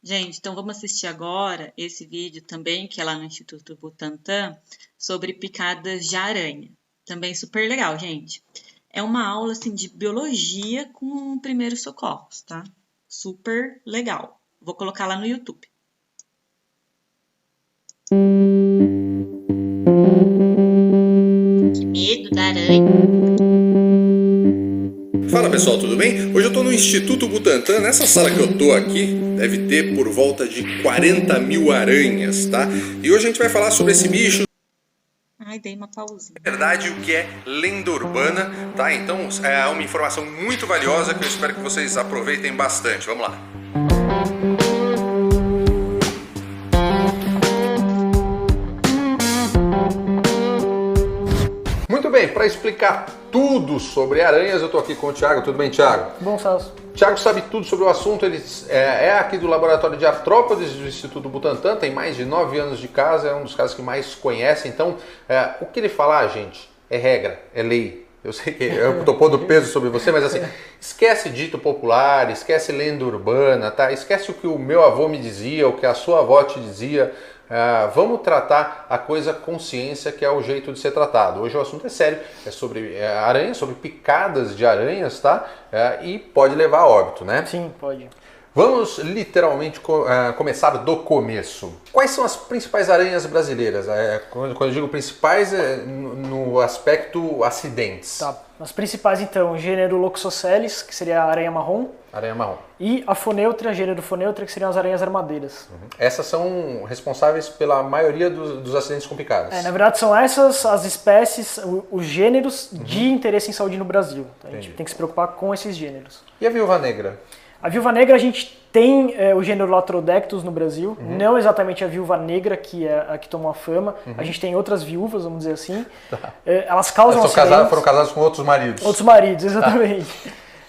Gente, então vamos assistir agora esse vídeo também, que é lá no Instituto Butantan, sobre picadas de aranha. Também super legal, gente. É uma aula, assim, de biologia com primeiros socorros, tá? Super legal. Vou colocar lá no YouTube. Que medo da aranha. Fala pessoal, tudo bem? Hoje eu tô no Instituto Butantan, nessa sala que eu tô aqui, deve ter por volta de 40 mil aranhas, tá? E hoje a gente vai falar sobre esse bicho. Ai, dei uma pausinha. Na verdade, o que é lenda urbana, tá? Então é uma informação muito valiosa que eu espero que vocês aproveitem bastante. Vamos lá. Muito bem, para explicar tudo sobre aranhas, eu tô aqui com o Thiago. Tudo bem, Thiago? Bom, Celso. Thiago sabe tudo sobre o assunto, ele é aqui do Laboratório de Artrópodes do Instituto Butantan, tem mais de 9 anos de casa, é um dos casos que mais conhece, então o que ele falar, gente, é regra, é lei. Eu sei que eu tô pondo peso sobre você, mas assim, esquece dito popular, esquece lenda urbana, tá? Esquece o que o meu avô me dizia, o que a sua avó te dizia. Vamos tratar a coisa com ciência, que é o jeito de ser tratado. Hoje o assunto é sério, é sobre aranhas, sobre picadas de aranhas, tá? E pode levar a óbito, né? Sim, pode. Vamos literalmente começar do começo. Quais são as principais aranhas brasileiras? Quando eu digo principais, no aspecto acidentes. Tá. As principais, então, o gênero Loxosceles, que seria a aranha marrom. Aranha marrom. E a Foneutra, gênero Foneutra, que seriam as aranhas armadeiras. Essas são responsáveis pela maioria dos acidentes com picadas. Na verdade, são essas as espécies, os gêneros de interesse em saúde no Brasil. Então, a gente tem que se preocupar com esses gêneros. E a viúva negra? A viúva negra, a gente tem o gênero Latrodectus no Brasil, não exatamente a viúva negra, que é a que tomou a fama. A gente tem outras viúvas, vamos dizer assim. Tá. Elas causam acidentes. Foram casadas com outros maridos. Outros maridos, exatamente.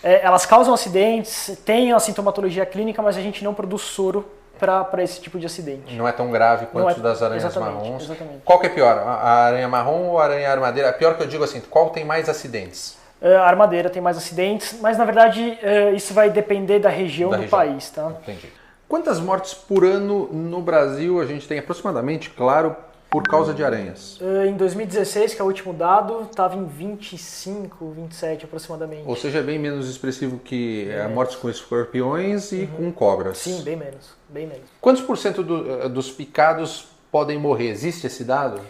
Tá. Elas causam acidentes, têm a sintomatologia clínica, mas a gente não produz soro para esse tipo de acidente. Não é tão grave quanto das aranhas marrons. Exatamente. Qual que é pior, a aranha marrom ou a aranha armadeira? Pior que eu digo assim, qual tem mais acidentes? A armadeira tem mais acidentes, mas na verdade isso vai depender da região do país, tá? Entendi. Quantas mortes por ano no Brasil a gente tem aproximadamente, claro, por causa de aranhas? Em 2016, que é o último dado, estava em 25, 27 aproximadamente. Ou seja, é bem menos expressivo que mortes com escorpiões e com cobras. Sim, bem menos, bem menos. Quantos por cento dos picados podem morrer? Existe esse dado?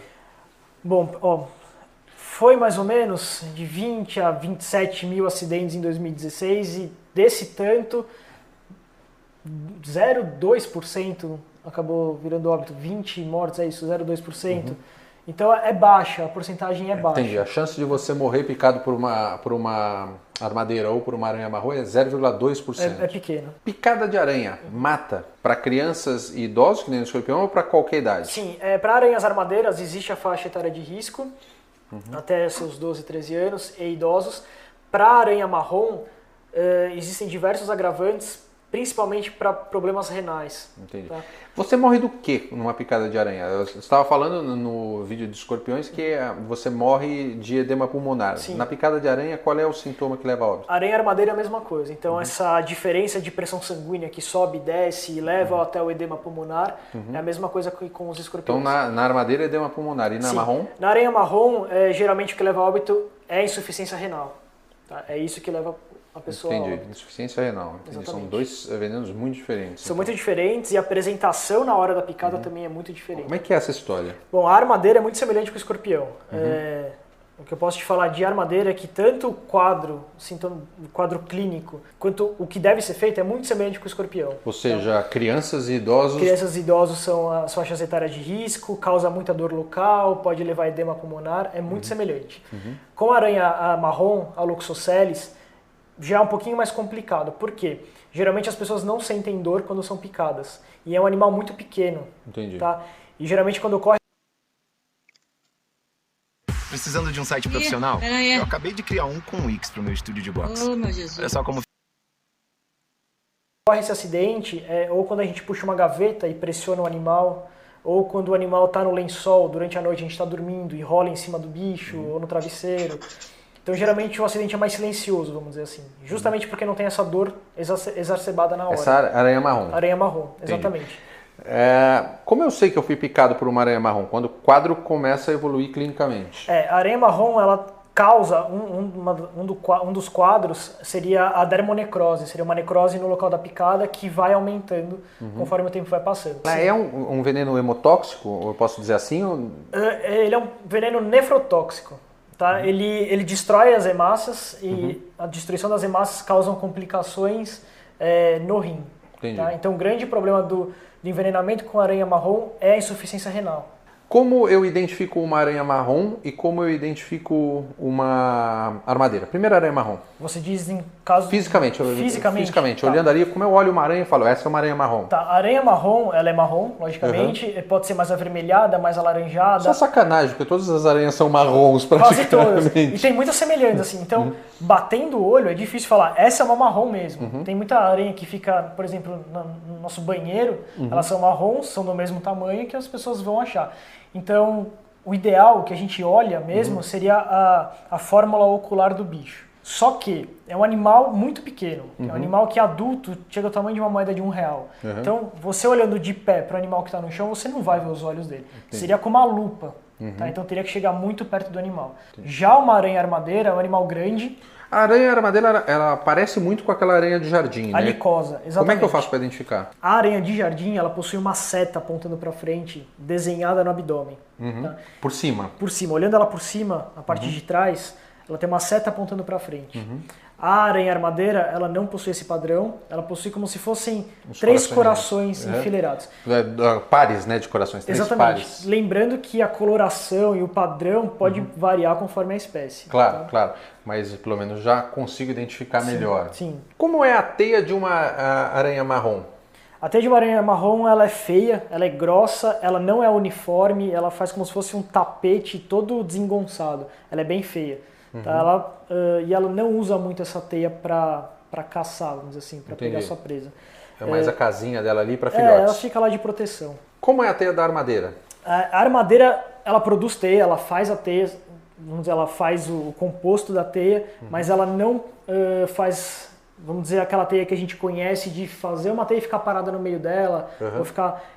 Bom, foi mais ou menos de 20 a 27 mil acidentes em 2016 e desse tanto, 0,2% acabou virando óbito. 20 mortes, é isso, 0,2%. Então é baixa, a porcentagem é baixa. Entendi. A chance de você morrer picado por uma armadeira ou por uma aranha marrom é 0,2%. É pequeno. Picada de aranha mata para crianças e idosos, que nem o escorpião, ou para qualquer idade? Sim, para aranhas armadeiras existe a faixa etária de risco, até seus 12, 13 anos, e idosos. Para a aranha marrom, existem diversos agravantes, principalmente para problemas renais. Entendi. Tá? Você morre do que numa picada de aranha? Você estava falando no vídeo de escorpiões que você morre de edema pulmonar. Sim. Na picada de aranha, qual é o sintoma que leva a óbito? Aranha armadeira é a mesma coisa. Então essa diferença de pressão sanguínea que sobe e desce e leva até o edema pulmonar é a mesma coisa que com os escorpiões. Então na armadeira é edema pulmonar e na marrom? Na aranha marrom, geralmente o que leva a óbito é insuficiência renal. Tá? É isso que leva a pessoa a óbito. Insuficiência renal. São dois venenos muito diferentes. São muito diferentes e a apresentação na hora da picada também é muito diferente. Como é que é essa história? Bom, a armadeira é muito semelhante com o escorpião. O que eu posso te falar de armadeira é que tanto o quadro clínico, quanto o que deve ser feito é muito semelhante com o escorpião. Ou seja, crianças e idosos... Crianças e idosos são as faixas etárias de risco, causa muita dor local, pode levar a edema pulmonar, é muito semelhante. Com a aranha marrom, a Loxosceles, já é um pouquinho mais complicado. Por quê? Geralmente as pessoas não sentem dor quando são picadas. E é um animal muito pequeno. Entendi. Tá? E geralmente quando ocorre... Precisando de um site profissional? Eu acabei de criar um com o Wix pro meu estúdio de boxe. Oh, meu Jesus. Olha só como... Ocorre esse acidente, ou quando a gente puxa uma gaveta e pressiona o animal, ou quando o animal está no lençol, durante a noite a gente está dormindo e rola em cima do bicho ou no travesseiro. Então, geralmente, o acidente é mais silencioso, vamos dizer assim. Justamente porque não tem essa dor exacerbada na hora. Essa aranha marrom. Aranha marrom, exatamente. Como eu sei que eu fui picado por uma aranha marrom? Quando o quadro começa a evoluir clinicamente. A aranha marrom, ela causa, um dos quadros seria a dermonecrose, seria uma necrose no local da picada que vai aumentando conforme o tempo vai passando. É um veneno hemotóxico, eu posso dizer assim? Ele é um veneno nefrotóxico. Tá? Ele destrói as hemácias e a destruição das hemácias causa complicações no rim. Tá? Então o grande problema do envenenamento com aranha marrom é a insuficiência renal. Como eu identifico uma aranha marrom e como eu identifico uma armadeira? Primeiro, aranha marrom. Você diz em caso... Fisicamente. Tá. Olhando ali, como eu olho uma aranha e falo, essa é uma aranha marrom. Tá, a aranha marrom, ela é marrom, logicamente. Pode ser mais avermelhada, mais alaranjada. Só sacanagem, porque todas as aranhas são marrons praticamente. Quase todas. E tem muitas semelhanças, assim. Então, batendo o olho, é difícil falar, essa é uma marrom mesmo. Tem muita aranha que fica, por exemplo, no nosso banheiro, elas são marrons, são do mesmo tamanho que as pessoas vão achar. Então, o ideal que a gente olha mesmo seria a fórmula ocular do bicho. Só que é um animal muito pequeno, é um animal que adulto chega ao tamanho de uma moeda de R$1. Então, você olhando de pé para o animal que está no chão, você não vai ver os olhos dele. Seria com uma lupa, tá? Então teria que chegar muito perto do animal. Já uma aranha armadeira é um animal grande. A aranha armadeira, ela parece muito com aquela aranha de jardim, A né? licosa, exatamente. Como é que eu faço para identificar? A aranha de jardim, ela possui uma seta apontando para frente, desenhada no abdômen. Tá? Por cima? Por cima. Olhando ela por cima, a parte de trás, ela tem uma seta apontando para frente. A aranha armadeira, ela não possui esse padrão, ela possui como se fossem três corações enfileirados. Pares, né, de corações, três pares. Lembrando que a coloração e o padrão pode variar conforme a espécie. Claro, tá? claro. Mas pelo menos já consigo identificar melhor. Sim. Como é a teia de uma aranha marrom? A teia de uma aranha marrom, ela é feia, ela é grossa, ela não é uniforme, ela faz como se fosse um tapete todo desengonçado. Ela é bem feia. Tá? E ela não usa muito essa teia para caçar, vamos dizer assim, para pegar sua presa. É mais a casinha dela ali para filhotes. Ela fica lá de proteção. Como é a teia da armadeira? A armadeira, ela produz teia, ela faz a teia, vamos dizer, ela faz o composto da teia, mas ela não faz, vamos dizer, aquela teia que a gente conhece de fazer uma teia e ficar parada no meio dela, ou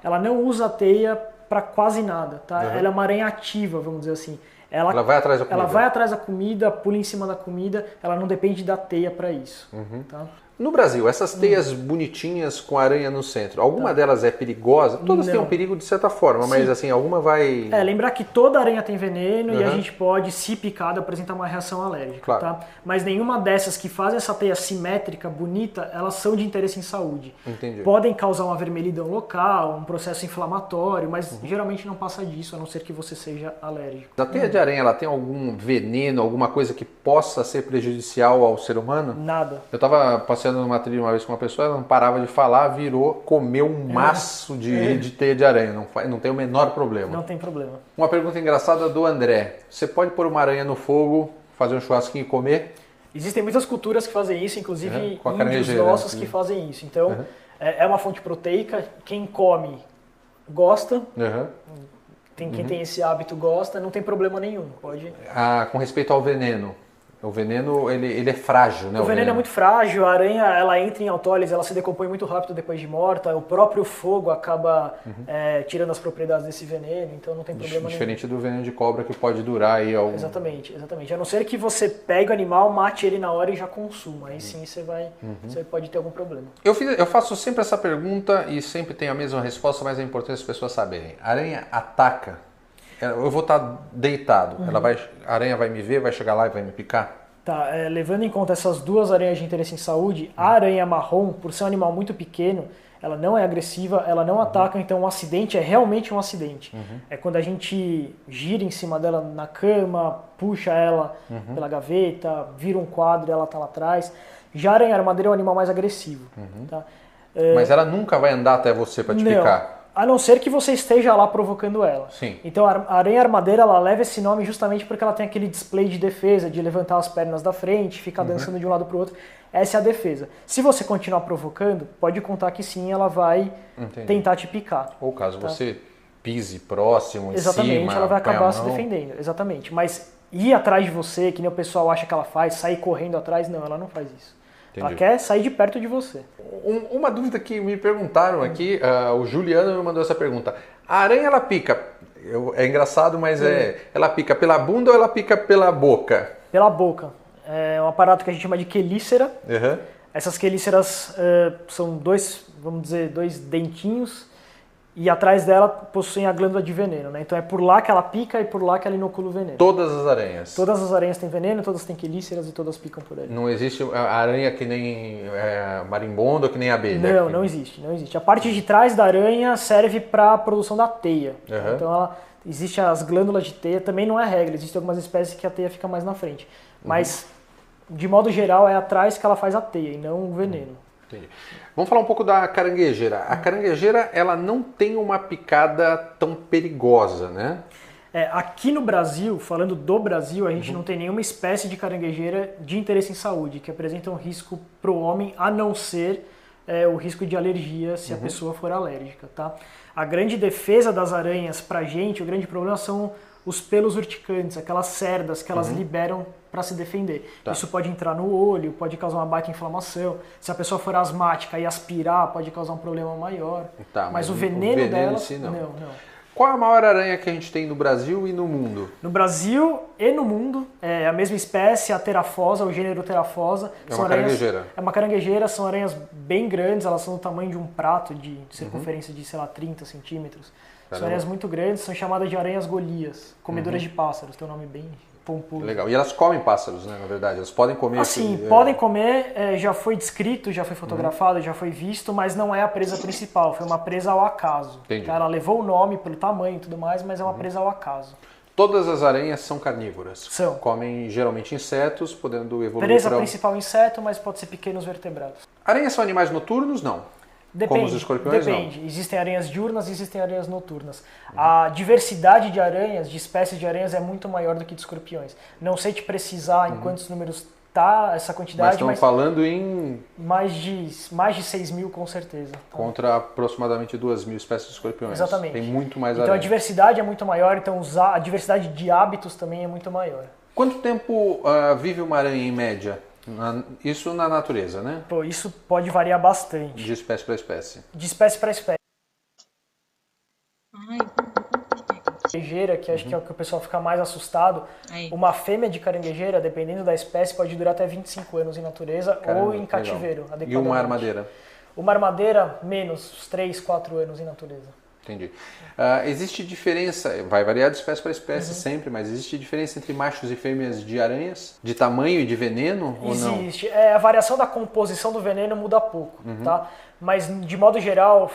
ela não usa a teia para quase nada, tá? Ela é uma aranha ativa, vamos dizer assim. Ela vai atrás da comida. Ela vai atrás da comida, pula em cima da comida, ela não depende da teia para isso. Tá? No Brasil, essas teias bonitinhas com aranha no centro, alguma delas é perigosa? Todas têm um perigo de certa forma, mas assim, alguma vai... lembrar que toda aranha tem veneno e a gente pode, se picado, apresentar uma reação alérgica. Claro. Tá? Mas nenhuma dessas que fazem essa teia simétrica, bonita, elas são de interesse em saúde. Entendi. Podem causar uma vermelhidão local, um processo inflamatório, mas geralmente não passa disso, a não ser que você seja alérgico. A teia de aranha, ela tem algum veneno, alguma coisa que possa ser prejudicial ao ser humano? Nada. Eu estava passeando numa trilha uma vez com uma pessoa, ela não parava de falar, comeu um maço de teia de aranha, não tem o menor problema. Não tem problema. Uma pergunta engraçada do André, você pode pôr uma aranha no fogo, fazer um churrasquinho e comer? Existem muitas culturas que fazem isso, inclusive índios né? nossos que fazem isso. Então, é uma fonte proteica, quem come gosta, quem tem esse hábito gosta, não tem problema nenhum. Pode... Com respeito ao veneno, o veneno ele é frágil, né? O veneno é muito frágil, a aranha ela entra em autólise, ela se decompõe muito rápido depois de morta, o próprio fogo acaba tirando as propriedades desse veneno, então não tem problema nenhum. Diferente do veneno de cobra que pode durar aí algum... Exatamente. A não ser que você pegue o animal, mate ele na hora e já consuma, aí sim você pode ter algum problema. Eu faço sempre essa pergunta e sempre tenho a mesma resposta, mas é importante as pessoas saberem. A aranha ataca. Eu vou estar deitado, a aranha vai me ver, vai chegar lá e vai me picar? Tá, levando em conta essas duas aranhas de interesse em saúde, a aranha marrom, por ser um animal muito pequeno, ela não é agressiva, ela não ataca, então um acidente é realmente um acidente. É quando a gente gira em cima dela na cama, puxa ela pela gaveta, vira um quadro e ela está lá atrás. Já a aranha armadeira é um animal mais agressivo. Tá? Mas ela nunca vai andar até você para te picar? A não ser que você esteja lá provocando ela. Sim. Então a aranha armadeira ela leva esse nome justamente porque ela tem aquele display de defesa, de levantar as pernas da frente, ficar dançando de um lado para o outro. Essa é a defesa. Se você continuar provocando, pode contar que sim, ela vai tentar te picar. Ou caso você pise próximo, exatamente, em cima, ela vai acabar se defendendo. Exatamente. Mas ir atrás de você, que nem o pessoal acha que ela faz, sair correndo atrás. Não, ela não faz isso. Entendi. Ela quer sair de perto de você. Uma dúvida que me perguntaram aqui, o Juliano me mandou essa pergunta. A aranha, ela pica, é engraçado, mas ela pica pela bunda ou ela pica pela boca? Pela boca. É um aparato que a gente chama de quelícera. Uhum. Essas quelíceras são dois dentinhos e atrás dela possuem a glândula de veneno, né? Então é por lá que ela pica e por lá que ela inocula o veneno. Todas as aranhas? Todas as aranhas têm veneno, todas têm quelíceras e todas picam por ali. Não existe aranha que nem marimbondo ou que nem abelha? Não existe. A parte de trás da aranha serve para a produção da teia. Uhum. Então existe as glândulas de teia, também não é regra, existem algumas espécies que a teia fica mais na frente. Mas, de modo geral, é atrás que ela faz a teia e não o veneno. Entendi. Vamos falar um pouco da caranguejeira. A caranguejeira, ela não tem uma picada tão perigosa, né? Aqui no Brasil, falando do Brasil, a gente não tem nenhuma espécie de caranguejeira de interesse em saúde que apresenta um risco para o homem, a não ser o risco de alergia se a pessoa for alérgica, tá? A grande defesa das aranhas pra gente, o grande problema são os pelos urticantes, aquelas cerdas que elas liberam para se defender. Tá. Isso pode entrar no olho, pode causar uma baita inflamação. Se a pessoa for asmática e aspirar, pode causar um problema maior. Tá, mas o veneno dela... Si, não. Não. Qual a maior aranha que a gente tem no Brasil e no mundo? No Brasil e no mundo, é a mesma espécie, a Terafosa, o gênero Terafosa. É uma caranguejeira. É uma caranguejeira, são aranhas bem grandes, elas são do tamanho de um prato de circunferência de, 30 centímetros. São aranhas muito grandes, são chamadas de aranhas golias, comedoras de pássaros, tem um nome bem pomposo. Legal. E elas comem pássaros, né, na verdade? Elas podem comer... Assim, podem comer, já foi descrito, já foi fotografado, já foi visto, mas não é a presa principal, foi uma presa ao acaso. Entendi. Ela levou o nome pelo tamanho e tudo mais, mas é uma presa ao acaso. Todas as aranhas são carnívoras? São. Comem geralmente insetos, podendo evoluir Presa principal inseto, mas pode ser pequenos vertebrados. Aranhas são animais noturnos? Não. Depende, como os escorpiões, depende. Não. Existem aranhas diurnas e existem aranhas noturnas. A diversidade de aranhas, de espécies de aranhas, é muito maior do que de escorpiões. Não sei te precisar em quantos números tá essa quantidade, mas estamos falando em... Mais de 6 mil, com certeza. Contra aproximadamente 2.000 espécies de escorpiões. Exatamente. Tem muito mais então aranha. A diversidade é muito maior, então a diversidade de hábitos também é muito maior. Quanto tempo vive uma aranha em média? Isso na natureza, né? Pô, isso pode variar bastante. De espécie para espécie. De espécie para espécie. Caranguejeira, que acho que é o que o pessoal fica mais assustado. Uma fêmea de caranguejeira, dependendo da espécie, pode durar até 25 anos em natureza. Caramba, ou em cativeiro. E uma armadeira? Uma armadeira, menos, uns 3, 4 anos em natureza. Entendi. Existe diferença, vai variar de espécie para espécie sempre, mas existe diferença entre machos e fêmeas de aranhas? De tamanho e de veneno ou não? Existe. A variação da composição do veneno muda pouco, tá? Mas, de modo geral,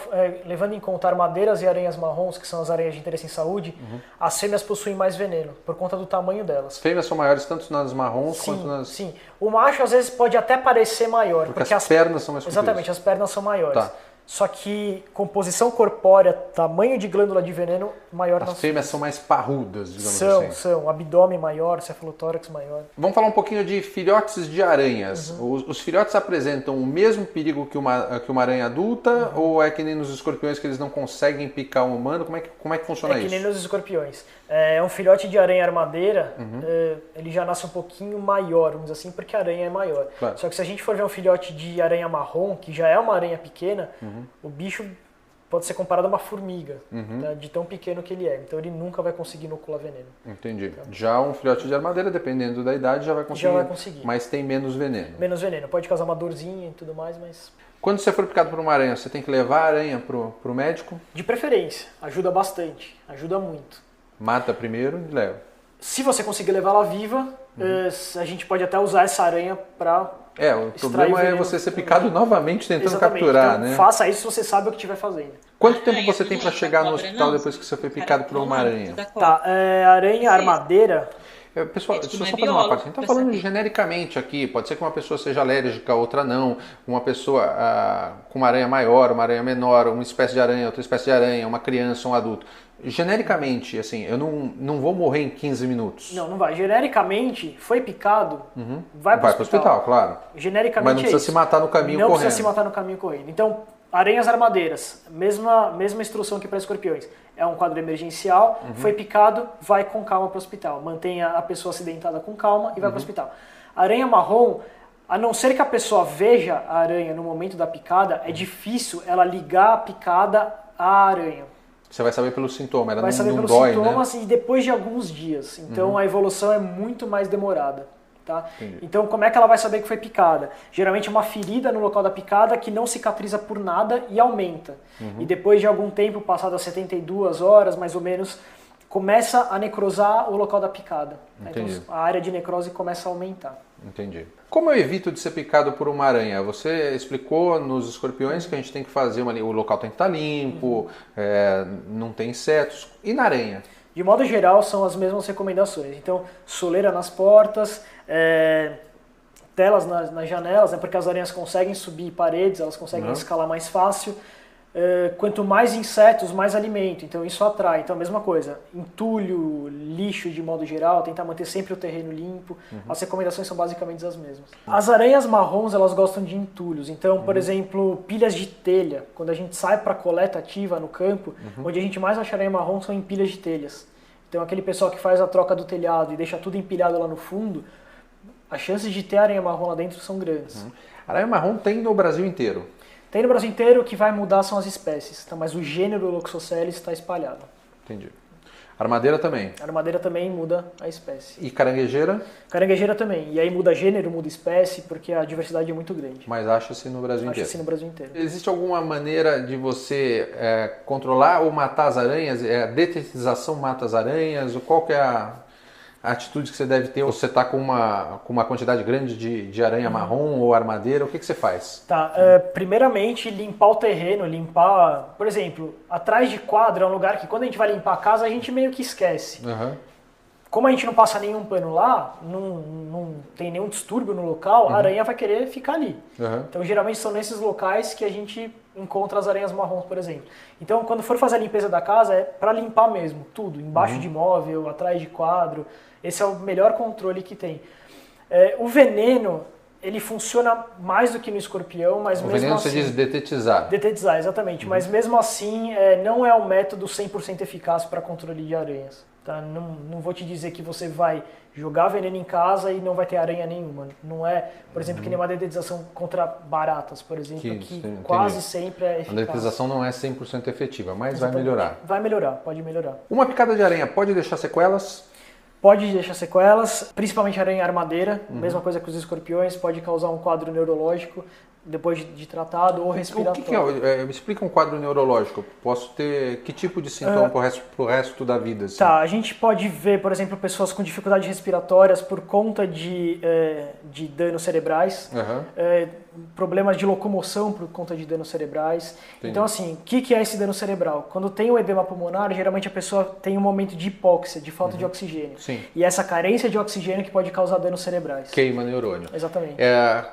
levando em conta armadeiras e aranhas marrons, que são as aranhas de interesse em saúde, as fêmeas possuem mais veneno, por conta do tamanho delas. Fêmeas são maiores tanto nas marrons quanto nas... Sim, o macho às vezes pode até parecer maior. Porque as pernas são mais compridas. Exatamente, as pernas são maiores. Tá. Só que composição corpórea, tamanho de glândula de veneno maior. As fêmeas são mais parrudas, digamos assim. São. Abdômen maior, cefalotórax maior. Vamos falar um pouquinho de filhotes de aranhas. Os filhotes apresentam o mesmo perigo que uma aranha adulta ou é que nem nos escorpiões que eles não conseguem picar um humano? Como é que funciona isso? É que nem nos escorpiões. Um filhote de aranha armadeira, ele já nasce um pouquinho maior, vamos dizer assim, porque a aranha é maior. Claro. Só que se a gente for ver um filhote de aranha marrom, que já é uma aranha pequena, o bicho pode ser comparado a uma formiga, tá? De tão pequeno que ele é. Então ele nunca vai conseguir inocular veneno. Entendi. Já um filhote de armadeira, dependendo da idade, já vai conseguir. Já vai conseguir. Mas tem menos veneno. Menos veneno. Pode causar uma dorzinha e tudo mais, mas... Quando você for picado por uma aranha, você tem que levar a aranha pro médico? De preferência. Ajuda bastante. Ajuda muito. Mata primeiro e leva. Se você conseguir levá-la viva, a gente pode até usar essa aranha para o problema é você ser picado novamente tentando capturar, então, né? Faça isso se você sabe o que estiver fazendo. Quanto tempo você tem para chegar no hospital depois que você foi picado por uma aranha? Tá, aranha armadeira... Pessoal, deixa eu só fazer uma parte. A gente está falando genericamente aqui. Pode ser que uma pessoa seja alérgica, outra não. Uma pessoa com uma aranha maior, uma aranha menor, uma espécie de aranha, outra espécie de aranha, uma criança, um adulto. Genericamente, assim, eu não vou morrer em 15 minutos. Não vai. Genericamente, foi picado, vai para o hospital, claro. Genericamente mas não precisa se matar no caminho correndo. Não precisa se matar no caminho correndo. Então, Aranhas armadeiras, mesma instrução que para escorpiões. É um quadro emergencial, foi picado, vai com calma para o hospital. Mantenha a pessoa acidentada com calma e vai para o hospital. Aranha marrom, a não ser que a pessoa veja a aranha no momento da picada, é difícil ela ligar a picada à aranha. Você vai saber pelo sintoma, ela vai saber não pelos dói, sintomas, né? E depois de alguns dias. Então a evolução é muito mais demorada. Tá? Então como é que ela vai saber que foi picada? Geralmente uma ferida no local da picada que não cicatriza por nada e aumenta. E depois de algum tempo, passado as 72 horas mais ou menos, começa a necrosar o local da picada. Então a área de necrose começa a aumentar. Entendi. Como eu evito de ser picado por uma aranha? Você explicou nos escorpiões que a gente tem que fazer o local tem que estar limpo, não tem insetos. E na aranha? De modo geral, são as mesmas recomendações. Então, soleira nas portas, telas nas janelas, né, porque as aranhas conseguem subir paredes, elas conseguem escalar mais fácil. Quanto mais insetos, mais alimento, então isso atrai. Então a mesma coisa, entulho, lixo de modo geral, tentar manter sempre o terreno limpo. As recomendações são basicamente as mesmas. As aranhas marrons, elas gostam de entulhos. Então, por exemplo, pilhas de telha. Quando a gente sai para coleta ativa no campo, onde a gente mais acha aranha marrom são em pilhas de telhas. Então aquele pessoal que faz a troca do telhado e deixa tudo empilhado lá no fundo, as chances de ter aranha marrom lá dentro são grandes. Aranha marrom tem no Brasil inteiro? Tem no Brasil inteiro, o que vai mudar são as espécies, tá? Mas o gênero Loxosceles está espalhado. Entendi. Armadeira também? Armadeira também muda a espécie. E caranguejeira? Caranguejeira também. E aí muda gênero, muda espécie, porque a diversidade é muito grande. Mas acha-se no Brasil inteiro? Acha-se no Brasil inteiro. Existe alguma maneira de você controlar ou matar as aranhas? A detetização mata as aranhas? Qual que é a atitude que você deve ter? Ou você está com uma quantidade grande de aranha marrom ou armadeira? O que você faz? Tá, primeiramente limpar o terreno, por exemplo, atrás de quadro é um lugar que quando a gente vai limpar a casa a gente meio que esquece. Como a gente não passa nenhum pano lá, não tem nenhum distúrbio no local, a aranha vai querer ficar ali. Então geralmente são nesses locais que a gente encontra as aranhas marrons, por exemplo. Então quando for fazer a limpeza da casa é para limpar mesmo, tudo, embaixo de móvel, atrás de quadro. Esse é o melhor controle que tem. O veneno, ele funciona mais do que no escorpião, mas mesmo assim... O veneno você diz detetizar. Detetizar, exatamente. Mas mesmo assim, não é um método 100% eficaz para controle de aranhas. Tá? Não vou te dizer que você vai jogar veneno em casa e não vai ter aranha nenhuma. Não é, por exemplo, que nem uma detetização contra baratas, por exemplo, que quase sempre é eficaz. A detetização não é 100% efetiva, mas exatamente. Vai melhorar. Vai melhorar, pode melhorar. Uma picada de aranha pode deixar sequelas? Pode deixar sequelas, principalmente aranha armadeira, mesma coisa que os escorpiões, pode causar um quadro neurológico depois de tratado ou respiratório. O que é? Me explica um quadro neurológico. Posso ter que tipo de sintoma pro resto da vida? Assim? Tá, a gente pode ver, por exemplo, pessoas com dificuldades respiratórias por conta de danos cerebrais, problemas de locomoção por conta de danos cerebrais. Entendi. Então, assim, o que é esse dano cerebral? Quando tem o edema pulmonar, geralmente a pessoa tem um momento de hipóxia, de falta de oxigênio. Sim. E essa carência de oxigênio que pode causar danos cerebrais. Queima neurônio. Exatamente.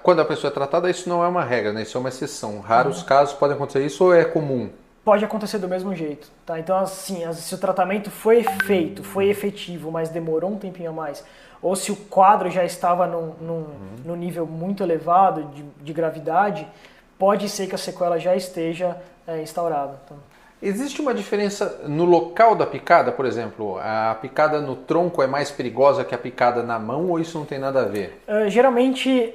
Quando a pessoa é tratada, isso não é uma regra, né? Isso é uma exceção. Raros casos podem acontecer isso ou é comum? Pode acontecer do mesmo jeito, tá? Então, assim, se o tratamento foi feito, foi efetivo, mas demorou um tempinho a mais, ou se o quadro já estava num nível muito elevado de gravidade, pode ser que a sequela já esteja instaurada. Então, existe uma diferença no local da picada, por exemplo? A picada no tronco é mais perigosa que a picada na mão ou isso não tem nada a ver? Geralmente,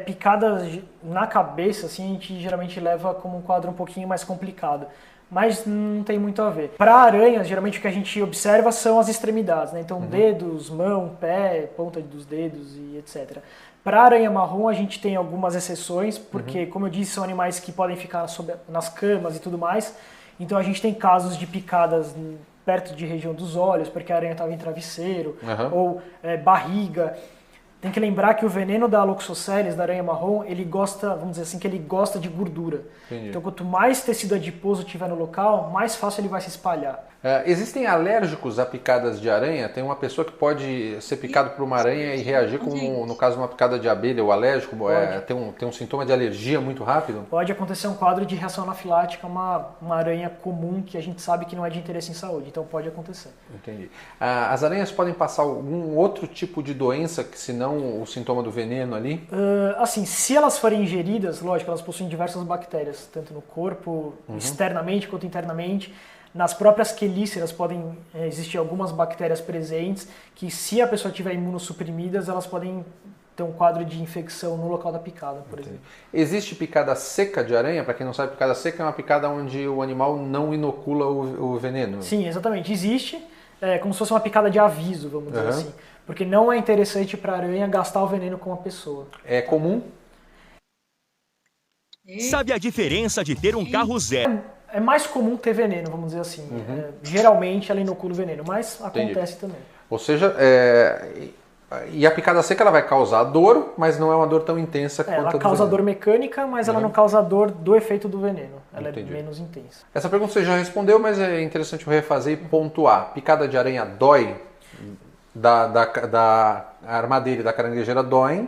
picadas na cabeça, assim, a gente geralmente leva como um quadro um pouquinho mais complicado. Mas não tem muito a ver. Para aranhas, geralmente o que a gente observa são as extremidades, né? Então dedos, mão, pé, ponta dos dedos e etc. Para aranha marrom a gente tem algumas exceções, porque como eu disse, são animais que podem ficar nas camas e tudo mais. Então a gente tem casos de picadas perto de região dos olhos, porque a aranha estava em travesseiro, ou barriga. Tem que lembrar que o veneno da Loxosceles, da aranha marrom, ele gosta, vamos dizer assim, que ele gosta de gordura. Entendi. Então quanto mais tecido adiposo tiver no local, mais fácil ele vai se espalhar. Existem alérgicos a picadas de aranha? Tem uma pessoa que pode ser picado por uma aranha e reagir como, no caso de uma picada de abelha, o alérgico, tem um sintoma de alergia muito rápido? Pode acontecer um quadro de reação anafilática, uma aranha comum que a gente sabe que não é de interesse em saúde, então pode acontecer. Entendi. As aranhas podem passar algum outro tipo de doença que se não então o sintoma do veneno ali? Assim, se elas forem ingeridas, lógico, elas possuem diversas bactérias, tanto no corpo, externamente quanto internamente. Nas próprias quelíceras podem existir algumas bactérias presentes que, se a pessoa tiver imunossuprimidas, elas podem ter um quadro de infecção no local da picada, por exemplo. Existe picada seca de aranha? Para quem não sabe, picada seca é uma picada onde o animal não inocula o veneno. Sim, exatamente. Existe, como se fosse uma picada de aviso, vamos dizer assim. Porque não é interessante para a aranha gastar o veneno com a pessoa. É comum? Sabe a diferença de ter um carro zero? É mais comum ter veneno, vamos dizer assim. Geralmente ela inocula o veneno, mas acontece também. Ou seja, e a picada seca ela vai causar dor, mas não é uma dor tão intensa quanto a do veneno. Ela causa dor mecânica, mas ela não causa dor do efeito do veneno. Ela é menos intensa. Essa pergunta você já respondeu, mas é interessante eu refazer e pontuar. Picada de aranha dói? Da armadeira e da caranguejeira doem.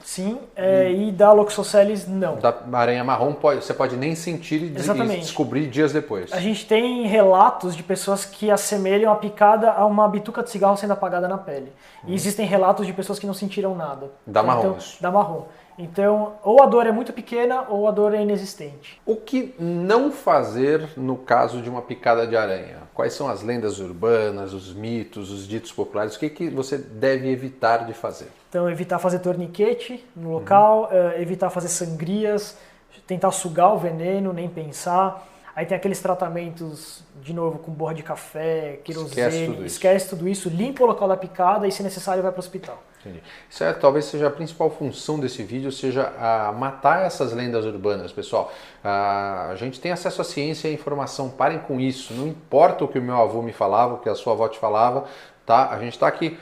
Sim, e da Loxosceles não. Da aranha marrom você pode nem sentir e descobrir dias depois. A gente tem relatos de pessoas que assemelham a picada a uma bituca de cigarro sendo apagada na pele. E existem relatos de pessoas que não sentiram nada. Da marrom. Da marrom. Então, ou a dor é muito pequena ou a dor é inexistente. O que não fazer no caso de uma picada de aranha? Quais são as lendas urbanas, os mitos, os ditos populares? O que você deve evitar de fazer? Então, evitar fazer torniquete no local, evitar fazer sangrias, tentar sugar o veneno, nem pensar. Aí tem aqueles tratamentos, de novo, com borra de café, querosene, esquece tudo isso, limpa o local da picada e, se necessário, vai para o hospital. Entendi. Isso talvez seja a principal função desse vídeo, seja matar essas lendas urbanas, pessoal. A gente tem acesso à ciência e à informação, parem com isso. Não importa o que o meu avô me falava, o que a sua avó te falava, tá? A gente está aqui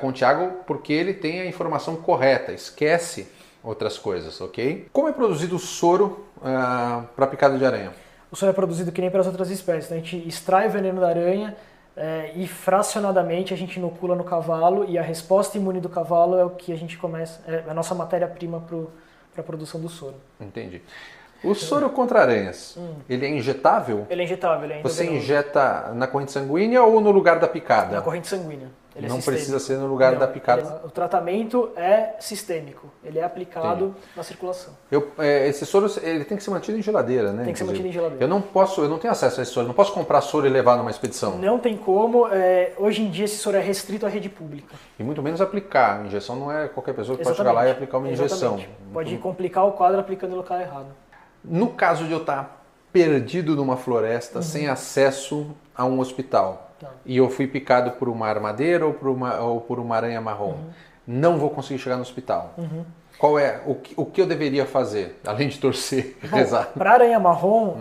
com o Thiago porque ele tem a informação correta, esquece outras coisas, ok? Como é produzido o soro para picada de aranha? O soro é produzido que nem para as outras espécies. Então, a gente extrai o veneno da aranha e fracionadamente a gente inocula no cavalo, e a resposta imune do cavalo é o que a gente começa, é a nossa matéria-prima para a produção do soro. Entendi. O soro contra aranhas, ele é injetável? Ele é injetável, ele é Você injeta na corrente sanguínea ou no lugar da picada? Na corrente sanguínea. Ele não é precisa ser no lugar da picada? O tratamento é sistêmico, ele é aplicado na circulação. Esse soro ele tem que ser mantido em geladeira, né? Tem que ser mantido em geladeira. Eu não tenho acesso a esse soro, não posso comprar soro e levar numa expedição. Não tem como, hoje em dia esse soro é restrito à rede pública. E muito menos aplicar, a injeção não é qualquer pessoa que pode chegar lá e aplicar uma injeção. Pode complicar o quadro aplicando no local errado. No caso de eu estar perdido numa floresta, sem acesso a um hospital, e eu fui picado por uma armadeira ou por uma aranha marrom, não vou conseguir chegar no hospital. Qual é o que eu deveria fazer, além de torcer e rezar? Para a aranha marrom,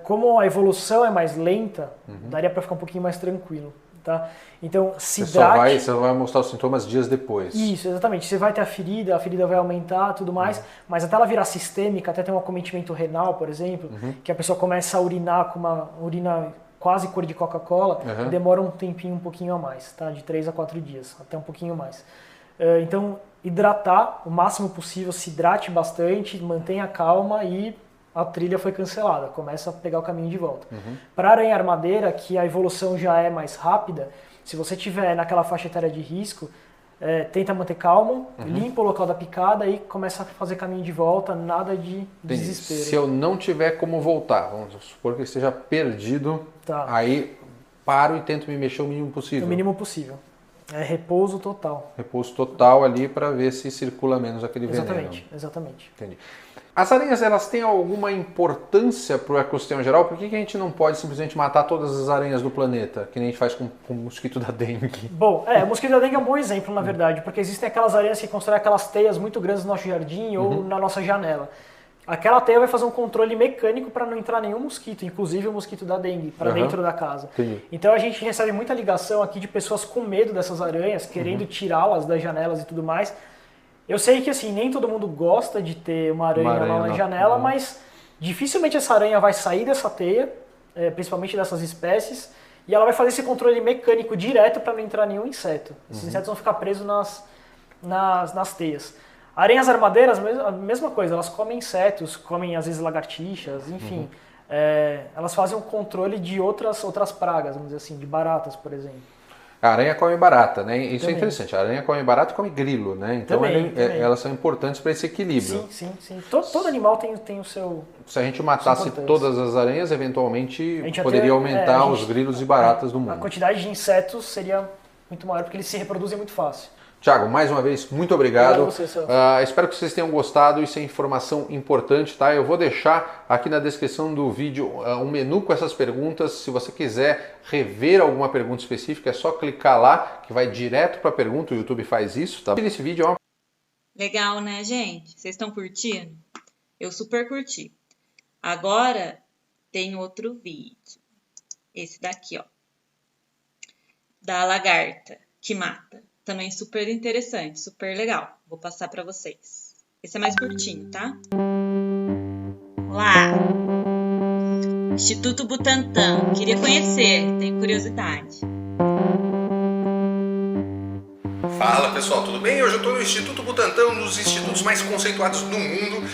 como a evolução é mais lenta, daria para ficar um pouquinho mais tranquilo. Tá? Então, se hidrate... Você vai mostrar os sintomas dias depois. Isso, exatamente. Você vai ter a ferida vai aumentar, tudo mais, mas até ela virar sistêmica, até ter um acometimento renal, por exemplo, que a pessoa começa a urinar com uma urina quase cor de Coca-Cola, demora um tempinho um pouquinho a mais, tá? De 3 a 4 dias, até um pouquinho mais. Então, hidratar o máximo possível, se hidrate bastante, mantenha calma e a trilha foi cancelada, começa a pegar o caminho de volta. Para a aranha armadeira, que a evolução já é mais rápida, se você estiver naquela faixa etária de risco, tenta manter calmo, limpa o local da picada e começa a fazer caminho de volta, nada de desespero. Se eu não tiver como voltar, vamos supor que eu esteja perdido, aí paro e tento me mexer o mínimo possível. O mínimo possível. É repouso total. Repouso total ali para ver se circula menos aquele veneno. Exatamente. Entendi. As aranhas, elas têm alguma importância para o ecossistema geral? Por que a gente não pode simplesmente matar todas as aranhas do planeta, que nem a gente faz com o mosquito da dengue? Bom, o mosquito da dengue é um bom exemplo, na verdade, porque existem aquelas aranhas que constroem aquelas teias muito grandes no nosso jardim ou na nossa janela. Aquela teia vai fazer um controle mecânico para não entrar nenhum mosquito, inclusive o mosquito da dengue, para dentro da casa. Entendi. Então a gente recebe muita ligação aqui de pessoas com medo dessas aranhas, querendo tirá-las das janelas e tudo mais. Eu sei que assim, nem todo mundo gosta de ter uma aranha lá na janela, mas dificilmente essa aranha vai sair dessa teia, principalmente dessas espécies, e ela vai fazer esse controle mecânico direto para não entrar nenhum inseto. Esses insetos vão ficar presos nas teias. Aranhas armadeiras, a mesma coisa, elas comem insetos, comem às vezes lagartixas, enfim. Elas fazem um controle de outras pragas, vamos dizer assim, de baratas, por exemplo. A aranha come barata, né? Isso Também. é interessante. A aranha come barata e come grilo, né? Então Também. elas são importantes para esse equilíbrio. Sim. Todo animal tem o seu... Se a gente matasse todas as aranhas, eventualmente poderia aumentar os grilos e baratas do mundo. A quantidade de insetos seria muito maior, porque eles se reproduzem muito fácil. Tiago, mais uma vez, muito obrigado. Obrigado a você, Celso. Espero que vocês tenham gostado. Isso é informação importante, tá? Eu vou deixar aqui na descrição do vídeo um menu com essas perguntas. Se você quiser rever alguma pergunta específica, é só clicar lá, que vai direto para a pergunta. O YouTube faz isso, tá? Esse vídeo é uma... Legal, né, gente? Vocês estão curtindo? Eu super curti. Agora tem outro vídeo. Esse daqui, ó. Da lagarta que mata. Também super interessante, super legal. Vou passar para vocês. Esse é mais curtinho, tá? Lá! Instituto Butantan. Queria conhecer, tenho curiosidade. Fala pessoal, tudo bem? Hoje eu estou no Instituto Butantan, um dos institutos mais conceituados do mundo,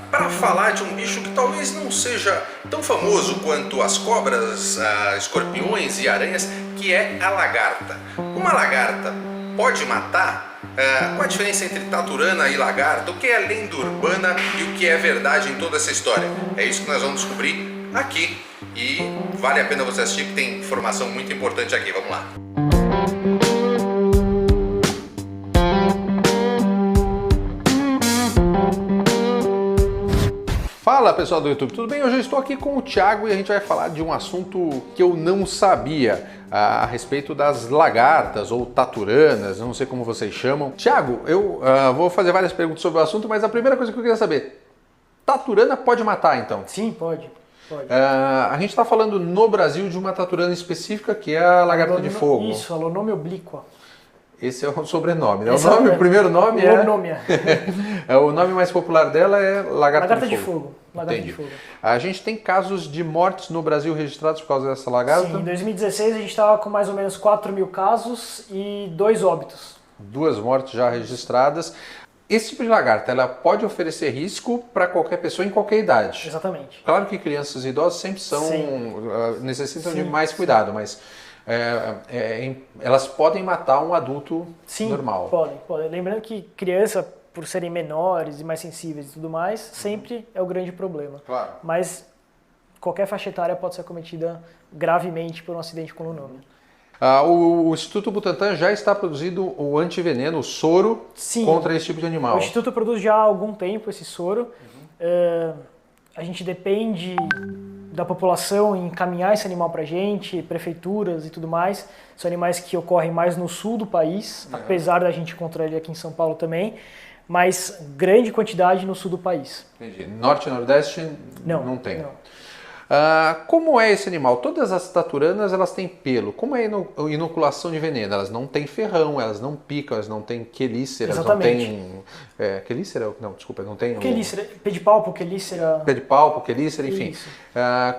para falar de um bicho que talvez não seja tão famoso quanto as cobras, escorpiões e aranhas, que é a lagarta. Uma lagarta pode matar? Qual a diferença entre taturana e lagarta? O que é lenda urbana e o que é verdade em toda essa história? É isso que nós vamos descobrir aqui e vale a pena você assistir, que tem informação muito importante aqui. Vamos lá! Fala pessoal do YouTube, tudo bem? Hoje eu estou aqui com o Thiago e a gente vai falar de um assunto que eu não sabia a respeito das lagartas ou taturanas, não sei como vocês chamam. Thiago, eu vou fazer várias perguntas sobre o assunto, mas a primeira coisa que eu queria saber, taturana pode matar então? Sim, pode. A gente está falando no Brasil de uma taturana específica que é a lagarta de fogo. Isso, a Alonome obliqua. Esse é o sobrenome, né? O primeiro nome é... O nome mais popular dela é lagarta de fogo. Lagarta de fogo. A gente tem casos de mortes no Brasil registrados por causa dessa lagarta? Sim, em 2016 a gente estava com mais ou menos 4.000 casos e 2 óbitos. 2 mortes já registradas. Esse tipo de lagarta, ela pode oferecer risco para qualquer pessoa em qualquer idade? Exatamente. Claro que crianças e idosos sempre necessitam de mais cuidado, mas... elas podem matar um adulto normal. Sim, podem. Lembrando que criança, por serem menores e mais sensíveis e tudo mais, sempre é o grande problema. Claro. Mas qualquer faixa etária pode ser acometida gravemente por um acidente com lunômia. O Instituto Butantan já está produzindo o antiveneno, o soro, contra esse tipo de animal. O Instituto produz já há algum tempo esse soro. A gente depende da população em encaminhar esse animal para a gente, prefeituras e tudo mais. São animais que ocorrem mais no sul do país, apesar da gente encontrar ele aqui em São Paulo também, mas grande quantidade no sul do país. Entendi. Norte e Nordeste não tem. Não. Como é esse animal? Todas as taturanas elas têm pelo. Como é a inoculação de veneno? Elas não têm ferrão, elas não picam, elas não têm quelícera, Exatamente. não têm... quelícera? Não, desculpa, não tem... Quelícera, pedipalpo, quelícera... Pedipalpo, quelícera, enfim. Isso.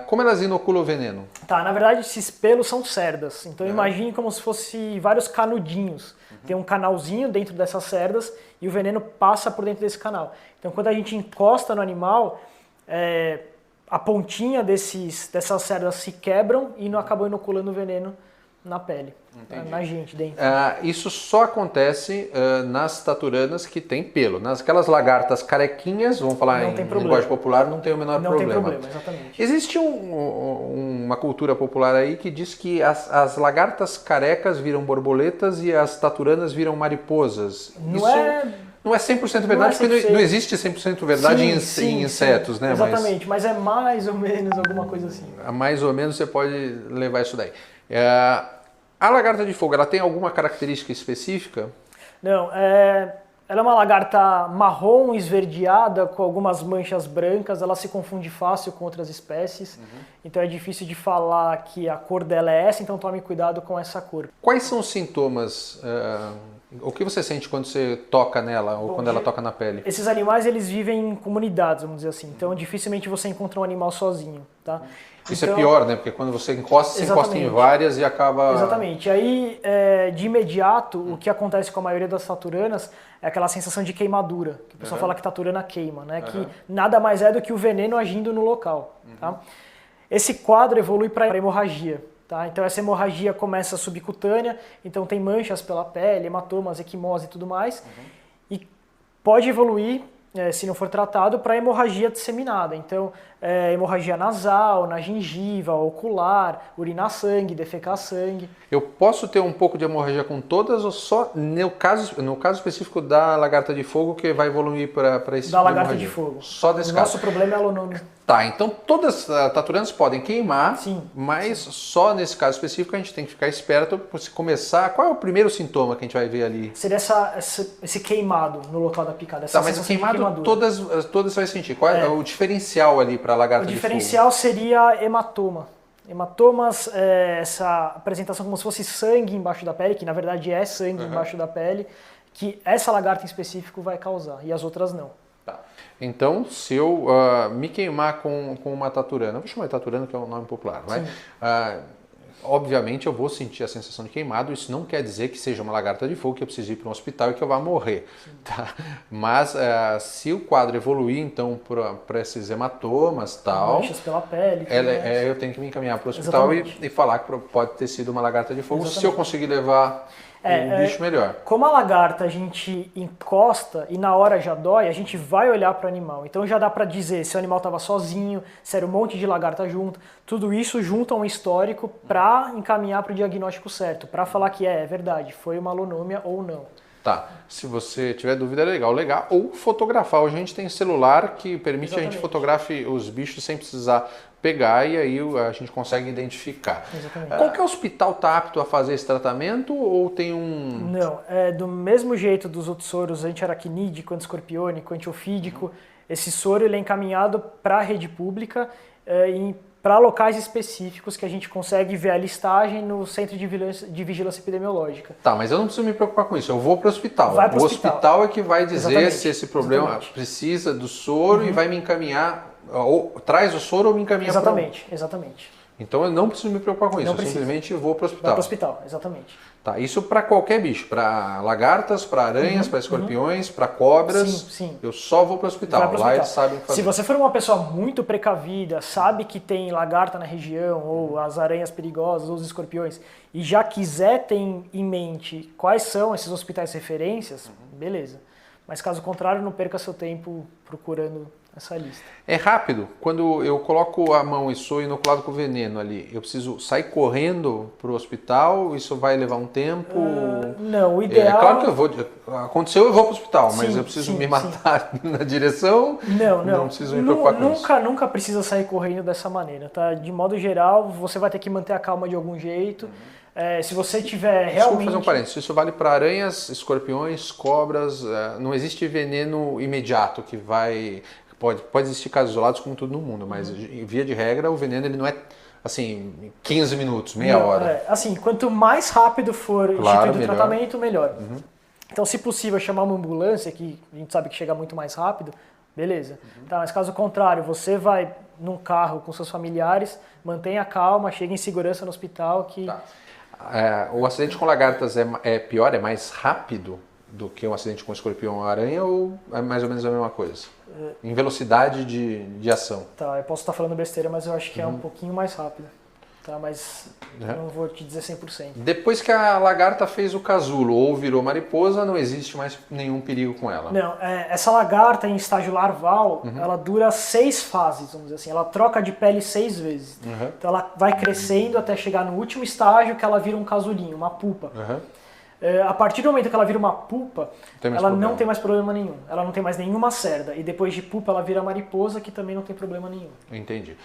Como elas inoculam o veneno? Tá, na verdade esses pelos são cerdas. Então imagine como se fosse vários canudinhos. Tem um canalzinho dentro dessas cerdas e o veneno passa por dentro desse canal. Então quando a gente encosta no animal... a pontinha dessas cerdas se quebram e não acabam inoculando o veneno na pele, na gente dentro. Isso só acontece nas taturanas que tem pelo. Aquelas lagartas carequinhas, vamos falar em linguagem popular, não tem o menor problema. Não tem problema, exatamente. Existe uma cultura popular aí que diz que as lagartas carecas viram borboletas e as taturanas viram mariposas. Não é 100% verdade, porque não existe 100% verdade em insetos, né? Exatamente, mas é mais ou menos alguma coisa assim. Mais ou menos você pode levar isso daí. A lagarta de fogo, ela tem alguma característica específica? Não, ela é uma lagarta marrom esverdeada com algumas manchas brancas, ela se confunde fácil com outras espécies, então é difícil de falar que a cor dela é essa, então tome cuidado com essa cor. Quais são os sintomas... O que você sente quando você toca nela ou quando ela toca na pele? Esses animais eles vivem em comunidades, vamos dizer assim. Então dificilmente você encontra um animal sozinho, tá? Isso é pior, né? Porque quando você encosta, você encosta em várias e acaba... Exatamente. Aí, de imediato, o que acontece com a maioria das taturanas é aquela sensação de queimadura. Que o pessoal fala que taturana queima, né? Que nada mais é do que o veneno agindo no local, tá? Esse quadro evolui para hemorragia. Tá? Então essa hemorragia começa subcutânea, então tem manchas pela pele, hematomas, equimose e tudo mais, e pode evoluir, se não for tratado, para hemorragia disseminada. Então, hemorragia nasal, na gengiva, ocular, urinar sangue, defecar sangue. Eu posso ter um pouco de hemorragia com todas ou só no caso específico da lagarta de fogo que vai evoluir para esse tipo Da de lagarta hemorragia? de fogo. Só desse O caso. nosso problema é a alonômia. Tá, então todas as taturanas podem queimar, Sim, mas só nesse caso específico a gente tem que ficar esperto para se começar. Qual é o primeiro sintoma que a gente vai ver ali? Seria esse queimado no local da picada. Essa Tá, mas o sensação de queimado queimadura. todas você vai sentir. Qual é o diferencial ali para a lagarta O de fogo? diferencial seria hematoma. Hematomas, essa apresentação como se fosse sangue embaixo da pele, que na verdade é sangue embaixo da pele, que essa lagarta em específico vai causar, e as outras não. Tá. Então, se eu me queimar com uma taturana, vou chamar de taturana que é um nome popular, vai? Obviamente eu vou sentir a sensação de queimado, isso não quer dizer que seja uma lagarta de fogo, que eu preciso ir para um hospital e que eu vá morrer. Tá? Mas se o quadro evoluir então para esses hematomas e tal, Manchas pela pele. eu tenho que me encaminhar para o hospital e falar que pode ter sido uma lagarta de fogo. Exatamente. Se eu conseguir levar o bicho, melhor. Como a lagarta a gente encosta e na hora já dói, a gente vai olhar para o animal. Então já dá para dizer se o animal estava sozinho, se era um monte de lagarta junto. Tudo isso junto a um histórico para encaminhar para o diagnóstico certo, para falar que é verdade, foi uma alonômia ou não. Tá, se você tiver dúvida é legal. Ou fotografar. Hoje a gente tem celular que permite que a gente fotografe os bichos sem precisar pegar e aí a gente consegue identificar. Exatamente. Qualquer hospital está apto a fazer esse tratamento ou tem um... Não, do mesmo jeito dos outros soros anti-aracnídeo, anti-escorpiônico, antiofídico, esse soro ele é encaminhado para a rede pública para locais específicos que a gente consegue ver a listagem no Centro de Vigilância Epidemiológica. Tá, mas eu não preciso me preocupar com isso, eu vou para o hospital. Vai pro o hospital é que vai dizer se esse problema precisa do soro e vai me encaminhar, ou traz o soro ou me encaminha para... Exatamente. Então eu não preciso me preocupar com isso, eu simplesmente vou para o hospital. Vai para o hospital, exatamente. Tá, isso para qualquer bicho, para lagartas, para aranhas, para escorpiões, para cobras. Sim. Eu só vou para o hospital. Lá eles sabem o que fazer. Se você for uma pessoa muito precavida, sabe que tem lagarta na região, ou as aranhas perigosas, ou os escorpiões, e já quiser ter em mente quais são esses hospitais referências, beleza. Mas caso contrário, não perca seu tempo procurando essa lista. É rápido. Quando eu coloco a mão e sou inoculado com veneno ali, eu preciso sair correndo para o hospital? Isso vai levar um tempo? Não, o ideal... É claro que eu vou... Aconteceu, eu vou para o hospital, mas eu preciso me matar na direção? Não preciso me preocupar com isso. Nunca precisa sair correndo dessa maneira, tá? De modo geral, você vai ter que manter a calma de algum jeito. Se você tiver realmente... Desculpa fazer um parênteses, isso vale para aranhas, escorpiões, cobras, não existe veneno imediato que vai... Pode existir casos isolados como tudo no mundo, mas via de regra o veneno ele não é assim 15 minutos, meia hora. Assim, quanto mais rápido for instituído o tratamento, melhor. Então, se possível, chamar uma ambulância, que a gente sabe que chega muito mais rápido, beleza. Tá, mas caso contrário, você vai num carro com seus familiares, mantenha a calma, chega em segurança no hospital que... Tá. O acidente com lagartas é pior, é mais rápido do que um acidente com escorpião ou aranha ou é mais ou menos a mesma coisa? Em velocidade de ação. Tá, eu posso estar falando besteira, mas eu acho que é um pouquinho mais rápido. Tá, mas não vou te dizer 100%. Depois que a lagarta fez o casulo ou virou mariposa, não existe mais nenhum perigo com ela? Não, essa lagarta em estágio larval, ela dura 6 fases, vamos dizer assim. Ela troca de pele 6 vezes. Então ela vai crescendo até chegar no último estágio que ela vira um casulinho, uma pupa. A partir do momento que ela vira uma pupa, ela não tem mais problema nenhum. Ela não tem mais nenhuma cerda. E depois de pupa ela vira mariposa, que também não tem problema nenhum. Entendi.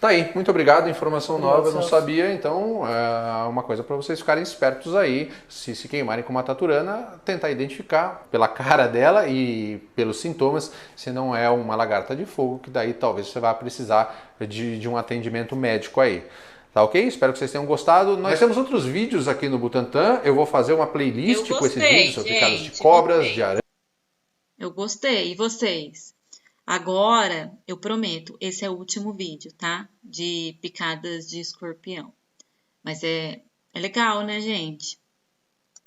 Tá aí, muito obrigado. Informação nova, eu não sabia. Então, uma coisa para vocês ficarem espertos aí. Se queimarem com uma taturana, tentar identificar pela cara dela e pelos sintomas se não é uma lagarta de fogo, que daí talvez você vá precisar de um atendimento médico aí. Tá ok? Espero que vocês tenham gostado. Nós temos outros vídeos aqui no Butantan. Eu vou fazer uma playlist com esses vídeos sobre casos de cobras, de aranha. Eu gostei. E vocês? Agora, eu prometo, esse é o último vídeo, tá? De picadas de escorpião. Mas é legal, né, gente?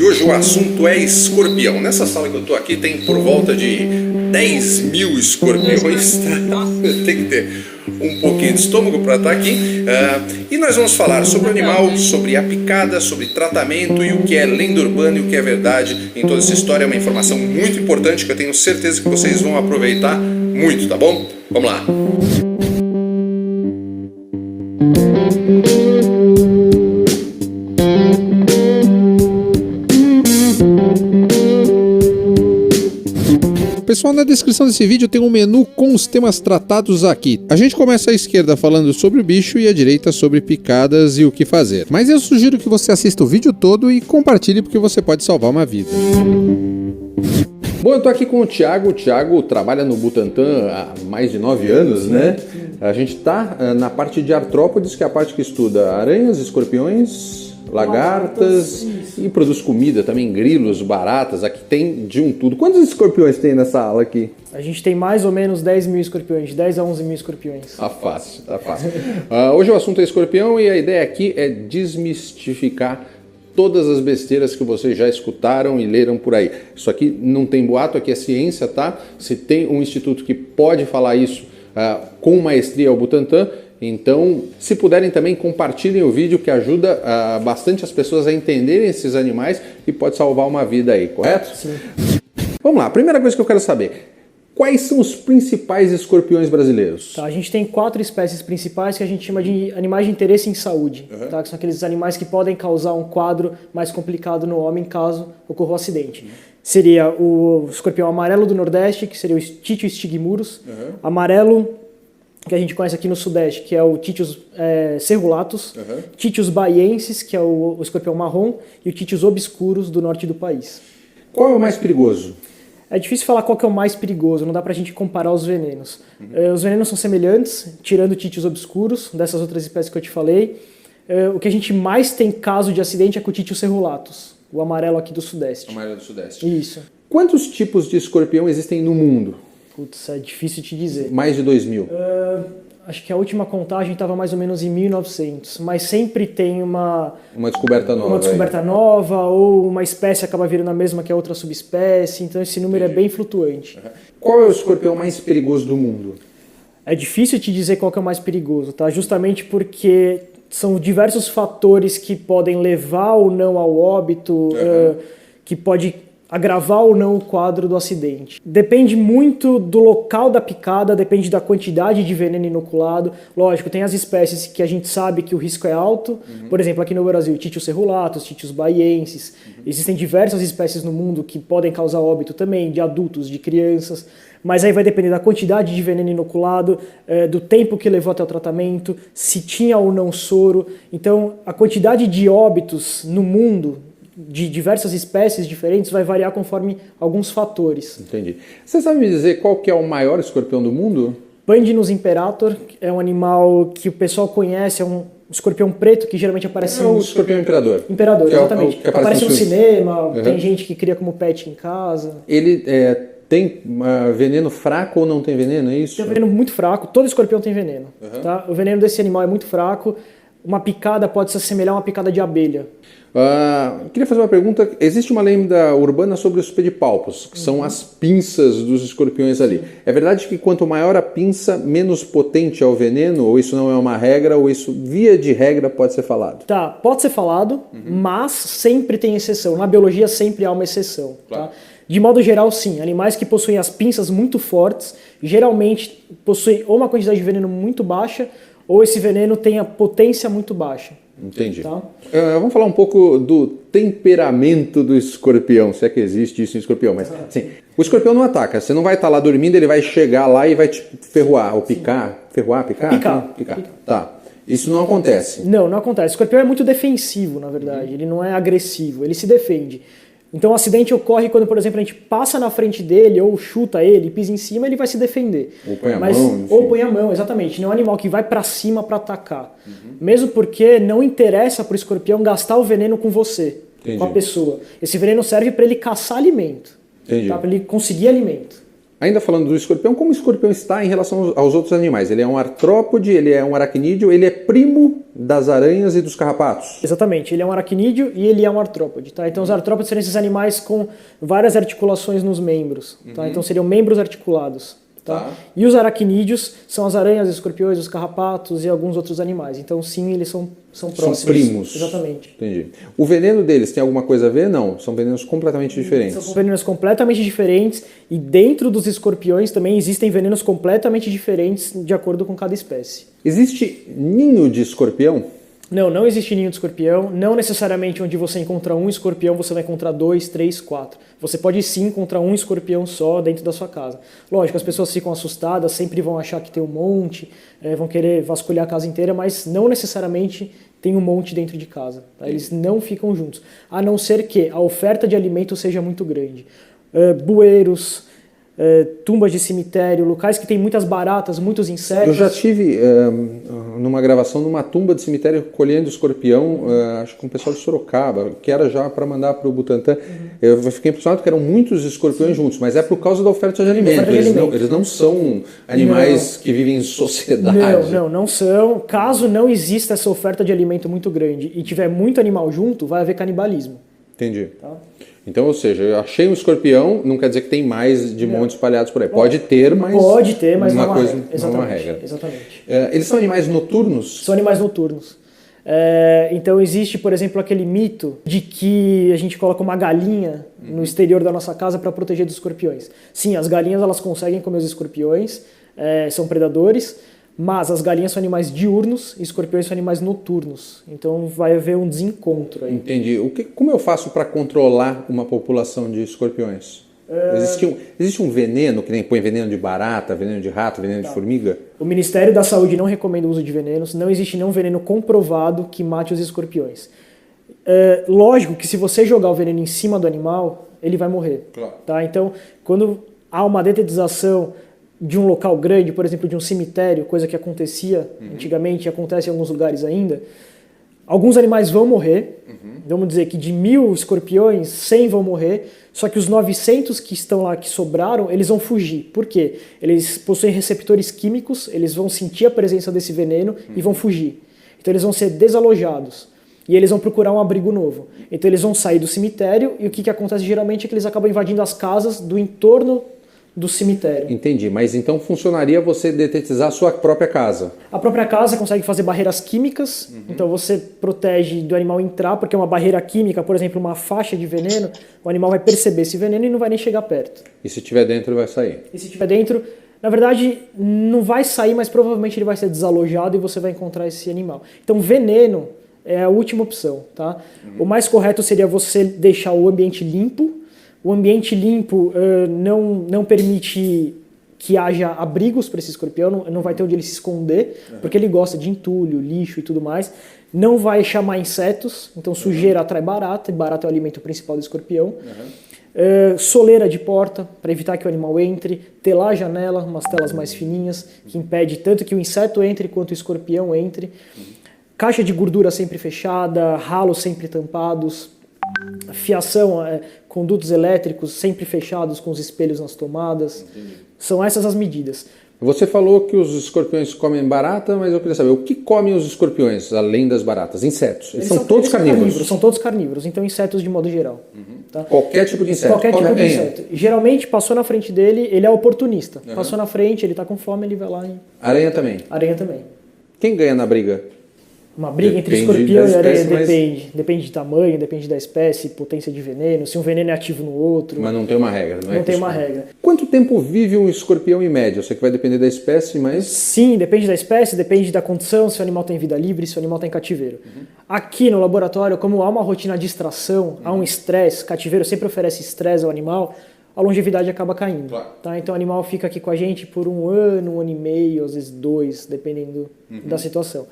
E hoje o assunto é escorpião. Nessa sala que eu tô aqui tem por volta de 10 mil escorpiões. Tá? Tem que ter um pouquinho de estômago para estar aqui. E nós vamos falar sobre o animal, sobre a picada, sobre tratamento e o que é lenda urbana e o que é verdade em toda essa história. É uma informação muito importante que eu tenho certeza que vocês vão aproveitar muito, tá bom? Vamos lá! Pessoal, na descrição desse vídeo tem um menu com os temas tratados aqui. A gente começa à esquerda falando sobre o bicho e à direita sobre picadas e o que fazer. Mas eu sugiro que você assista o vídeo todo e compartilhe porque você pode salvar uma vida. Bom, eu tô aqui com o Thiago. O Thiago trabalha no Butantan há mais de 9 anos, né? A gente tá na parte de artrópodes, que é a parte que estuda aranhas, escorpiões, lagartas e produz comida também, grilos, baratas. Aqui tem de um tudo. Quantos escorpiões tem nessa ala aqui? A gente tem mais ou menos 10 mil escorpiões, de 10 a 11 mil escorpiões. Tá fácil, tá fácil. Hoje o assunto é escorpião e a ideia aqui é desmistificar todas as besteiras que vocês já escutaram e leram por aí. Isso aqui não tem boato, aqui é ciência, tá? Se tem um instituto que pode falar isso com maestria, é o Butantan. Então, se puderem também, compartilhem o vídeo, que ajuda bastante as pessoas a entenderem esses animais e pode salvar uma vida aí, correto? Sim. Vamos lá, primeira coisa que eu quero saber. Quais são os principais escorpiões brasileiros? Tá, a gente tem 4 espécies principais que a gente chama de animais de interesse em saúde, tá? Que são aqueles animais que podem causar um quadro mais complicado no homem caso ocorra um acidente. Seria o escorpião amarelo do Nordeste, que seria o Titius stigmurus, amarelo, que a gente conhece aqui no Sudeste, que é o Titius cerulatus, Titius baiensis, que é o escorpião marrom, e o Titius obscurus do norte do país. Qual é o mais perigoso? É difícil falar qual que é o mais perigoso, não dá pra gente comparar os venenos. Os venenos são semelhantes, tirando o Titius obscurus, dessas outras espécies que eu te falei. O que a gente mais tem caso de acidente é com o Titius cerulatus, o amarelo aqui do Sudeste. Amarelo do Sudeste. Isso. Quantos tipos de escorpião existem no mundo? Putz, é difícil te dizer. Mais de 2.000. Acho que a última contagem estava mais ou menos em 1900, mas sempre tem uma descoberta nova. Uma descoberta nova, ou uma espécie acaba virando a mesma que a outra subespécie, então esse número é bem flutuante. Qual é o escorpião mais perigoso do mundo? É difícil te dizer qual que é o mais perigoso, tá? Justamente porque são diversos fatores que podem levar ou não ao óbito, que pode agravar ou não o quadro do acidente. Depende muito do local da picada, depende da quantidade de veneno inoculado. Lógico, tem as espécies que a gente sabe que o risco é alto. Por exemplo, aqui no Brasil, Titius cerulatus, Titius baiensis. Existem diversas espécies no mundo que podem causar óbito também, de adultos, de crianças. Mas aí vai depender da quantidade de veneno inoculado, do tempo que levou até o tratamento, se tinha ou não soro. Então, a quantidade de óbitos no mundo de diversas espécies diferentes vai variar conforme alguns fatores. Entendi. Você sabe me dizer qual que é o maior escorpião do mundo? Pandinus imperator é um animal que o pessoal conhece, é um escorpião preto que geralmente aparece o escorpião imperador. Imperador, exatamente. Que aparece no cinema, tem gente que cria como pet em casa. Ele tem veneno fraco ou não tem veneno, é isso? Tem um veneno muito fraco, todo escorpião tem veneno. Tá? O veneno desse animal é muito fraco, uma picada pode se assemelhar a uma picada de abelha. Queria fazer uma pergunta. Existe uma lenda urbana sobre os pedipalpos, que são as pinças dos escorpiões ali. É verdade que quanto maior a pinça, menos potente é o veneno? Ou isso não é uma regra? Ou isso, via de regra, pode ser falado? Tá, pode ser falado, mas sempre tem exceção. Na biologia sempre há uma exceção. Claro. Tá? De modo geral, sim. Animais que possuem as pinças muito fortes, geralmente possuem ou uma quantidade de veneno muito baixa, ou esse veneno tem a potência muito baixa. Entendi. Tá? Vamos falar um pouco do temperamento do escorpião, se é que existe isso em escorpião. Mas assim, o escorpião não ataca, você não vai estar lá dormindo, ele vai chegar lá e vai te ferroar, ou picar. Ferroar, picar? Picar. Tá. Isso não acontece? Não, não acontece. O escorpião é muito defensivo, na verdade. Ele não é agressivo, ele se defende. Então o acidente ocorre quando, por exemplo, a gente passa na frente dele ou chuta ele, pisa em cima, ele vai se defender. Ou põe a mão. Enfim. Ou põe a mão, exatamente. Não é um animal que vai para cima para atacar. Mesmo porque não interessa para o escorpião gastar o veneno com você, com a pessoa. Esse veneno serve para ele caçar alimento, tá? Para ele conseguir alimento. Ainda falando do escorpião, como o escorpião está em relação aos outros animais? Ele é um artrópode, ele é um aracnídeo, ele é primo das aranhas e dos carrapatos? Exatamente, ele é um aracnídeo e ele é um artrópode. Tá? Então os artrópodes seriam esses animais com várias articulações nos membros. Tá? Então seriam membros articulados. Tá? E os aracnídeos são as aranhas, os escorpiões, os carrapatos e alguns outros animais. Então, sim, eles são próximos. São primos. Exatamente. Entendi. O veneno deles tem alguma coisa a ver? Não. São venenos completamente diferentes. São venenos completamente diferentes e dentro dos escorpiões também existem venenos completamente diferentes de acordo com cada espécie. Existe ninho de escorpião? Não existe ninho de escorpião. Não necessariamente onde você encontra um escorpião, você vai encontrar 2, 3, 4. Você pode sim encontrar um escorpião só dentro da sua casa. Lógico, as pessoas ficam assustadas, sempre vão achar que tem um monte, vão querer vasculhar a casa inteira, mas não necessariamente tem um monte dentro de casa. Tá? Eles não ficam juntos, a não ser que a oferta de alimento seja muito grande. Bueiros, tumbas de cemitério, locais que tem muitas baratas, muitos insetos. Eu já tive numa gravação numa tumba de cemitério colhendo escorpião, acho que com o pessoal de Sorocaba, que era já para mandar para o Butantan. Eu fiquei impressionado que eram muitos escorpiões juntos, mas é por causa da oferta de alimento. Eles não são animais que vivem em sociedade. Não são. Caso não exista essa oferta de alimento muito grande e tiver muito animal junto, vai haver canibalismo. Entendi. Tá? Então, ou seja, eu achei um escorpião, não quer dizer que tem mais de montes espalhados por aí. Pode ter, mas não é uma coisa, regra. Não é uma regra. Exatamente. Eles são animais noturnos? São animais noturnos. Então existe, por exemplo, aquele mito de que a gente coloca uma galinha no exterior da nossa casa para proteger dos escorpiões. Sim, as galinhas elas conseguem comer os escorpiões, são predadores, mas as galinhas são animais diurnos e escorpiões são animais noturnos. Então vai haver um desencontro aí. Entendi. Como eu faço para controlar uma população de escorpiões? Existe um veneno, que nem põe veneno de barata, veneno de rato, veneno de formiga? O Ministério da Saúde não recomenda o uso de venenos. Não existe nenhum veneno comprovado que mate os escorpiões. Lógico que se você jogar o veneno em cima do animal, ele vai morrer. Claro. Tá? Então, quando há uma detetização de um local grande, por exemplo, de um cemitério, coisa que acontecia antigamente e acontece em alguns lugares ainda, alguns animais vão morrer. Vamos dizer que de 1000 escorpiões, 100 vão morrer, só que os 900 que estão lá, que sobraram, eles vão fugir. Por quê? Eles possuem receptores químicos, eles vão sentir a presença desse veneno e vão fugir. Então eles vão ser desalojados e eles vão procurar um abrigo novo. Então eles vão sair do cemitério e o que acontece geralmente é que eles acabam invadindo as casas do entorno do cemitério. Entendi, mas então funcionaria você detetizar a sua própria casa? A própria casa consegue fazer barreiras químicas, então você protege do animal entrar, porque uma barreira química, por exemplo, uma faixa de veneno, o animal vai perceber esse veneno e não vai nem chegar perto. E se estiver dentro, ele vai sair? E se estiver dentro, na verdade, não vai sair, mas provavelmente ele vai ser desalojado e você vai encontrar esse animal. Então veneno é a última opção, tá? O mais correto seria você deixar o ambiente limpo. O ambiente limpo não permite que haja abrigos para esse escorpião, não vai ter onde ele se esconder, porque ele gosta de entulho, lixo e tudo mais. Não vai chamar insetos, então sujeira atrai barata, e barata é o alimento principal do escorpião. Soleira de porta, para evitar que o animal entre. Telar a janela, umas telas mais fininhas, que impede tanto que o inseto entre quanto o escorpião entre. Caixa de gordura sempre fechada, ralos sempre tampados. Fiação, condutos elétricos sempre fechados com os espelhos nas tomadas. São essas as medidas. Você falou que os escorpiões comem barata, mas eu queria saber, o que comem os escorpiões, além das baratas? Insetos. Eles são todos carnívoros? São todos carnívoros, então insetos de modo geral. Tá? Qualquer tipo de inseto? Qualquer tipo de inseto. Geralmente, passou na frente dele, ele é oportunista. Passou na frente, ele está com fome, ele vai lá e... Aranha também? Aranha também. Quem ganha na briga? Uma briga entre escorpião e aranha depende. Depende de tamanho, depende da espécie, potência de veneno, se um veneno é ativo no outro. Mas não tem uma regra, não é? Não tem uma regra. Quanto tempo vive um escorpião em média? Eu sei que vai depender da espécie, mas... Sim, depende da espécie, depende da condição, se o animal tem vida livre, se o animal tem cativeiro. Aqui no laboratório, como há uma rotina de extração, há um estresse, cativeiro sempre oferece estresse ao animal, a longevidade acaba caindo. Claro. Tá? Então o animal fica aqui com a gente por 1 ano, 1 ano e meio, às vezes 2, dependendo da situação.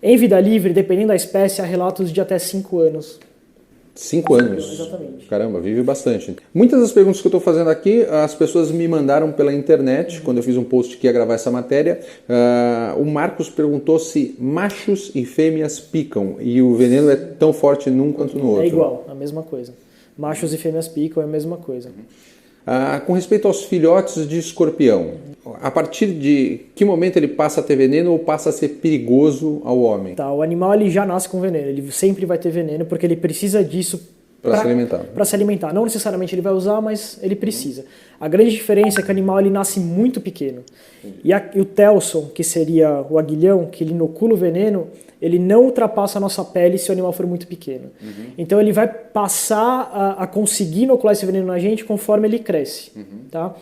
Em vida livre, dependendo da espécie, há relatos de até 5 anos. 5 anos? Exatamente. Caramba, vive bastante. Muitas das perguntas que eu estou fazendo aqui, as pessoas me mandaram pela internet, quando eu fiz um post que ia gravar essa matéria. O Marcos perguntou se machos e fêmeas picam, e o veneno é tão forte num quanto no outro. É igual, a mesma coisa. Machos e fêmeas picam, é a mesma coisa. Com respeito aos filhotes de escorpião, a partir de que momento ele passa a ter veneno ou passa a ser perigoso ao homem? Tá, o animal ele já nasce com veneno, ele sempre vai ter veneno porque ele precisa disso Para se alimentar. Para se alimentar. Não necessariamente ele vai usar, mas ele precisa. A grande diferença é que o animal ele nasce muito pequeno. E o telson, que seria o aguilhão, que ele inocula o veneno, ele não ultrapassa a nossa pele se o animal for muito pequeno. Então ele vai passar a conseguir inocular esse veneno na gente conforme ele cresce. Tá?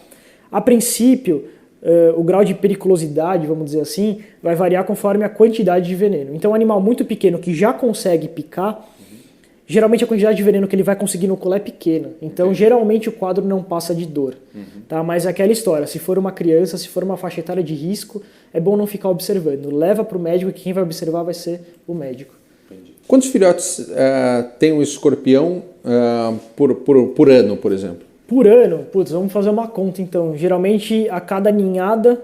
A princípio, o grau de periculosidade, vamos dizer assim, vai variar conforme a quantidade de veneno. Então um animal muito pequeno que já consegue picar, geralmente a quantidade de veneno que ele vai conseguir inocular é pequena. Então, geralmente, o quadro não passa de dor. Tá? Mas é aquela história, se for uma criança, se for uma faixa etária de risco, é bom não ficar observando. Leva para o médico, que quem vai observar vai ser o médico. Quantos filhotes tem um escorpião por ano, por exemplo? Por ano? Putz, vamos fazer uma conta, então. Geralmente, a cada ninhada,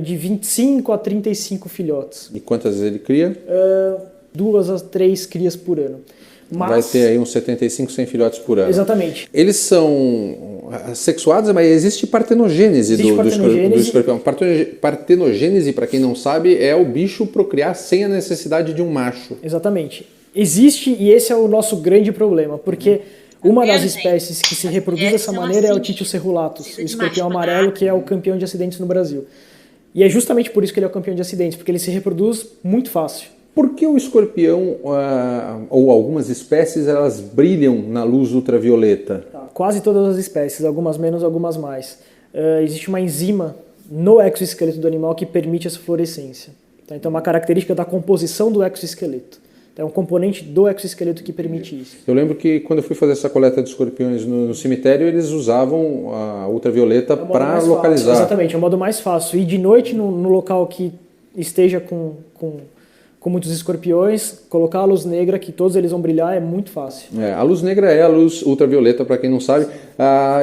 de 25 a 35 filhotes. E quantas vezes ele cria? 2 a 3 crias por ano. Mas... Vai ter aí uns 75, 100 filhotes por ano. Exatamente. Eles são sexuados, mas existe partenogênese do escorpião. Partenogênese, para quem não sabe, é o bicho procriar sem a necessidade de um macho. Exatamente. Existe, e esse é o nosso grande problema, porque uma das espécies que se reproduz dessa maneira é o Titius cerulatus, o escorpião amarelo, que é o campeão de acidentes no Brasil. E é justamente por isso que ele é o campeão de acidentes, porque ele se reproduz muito fácil. Por que o escorpião, ou algumas espécies, elas brilham na luz ultravioleta? Quase todas as espécies, algumas menos, algumas mais. Existe uma enzima no exoesqueleto do animal que permite essa fluorescência. Então é uma característica da composição do exoesqueleto. É um componente do exoesqueleto que permite isso. Eu lembro que quando eu fui fazer essa coleta de escorpiões no cemitério, eles usavam a ultravioleta para localizar. Exatamente, é o modo mais fácil. E de noite, no local que esteja com muitos escorpiões, colocar a luz negra, que todos eles vão brilhar, é muito fácil. A luz negra é a luz ultravioleta, para quem não sabe.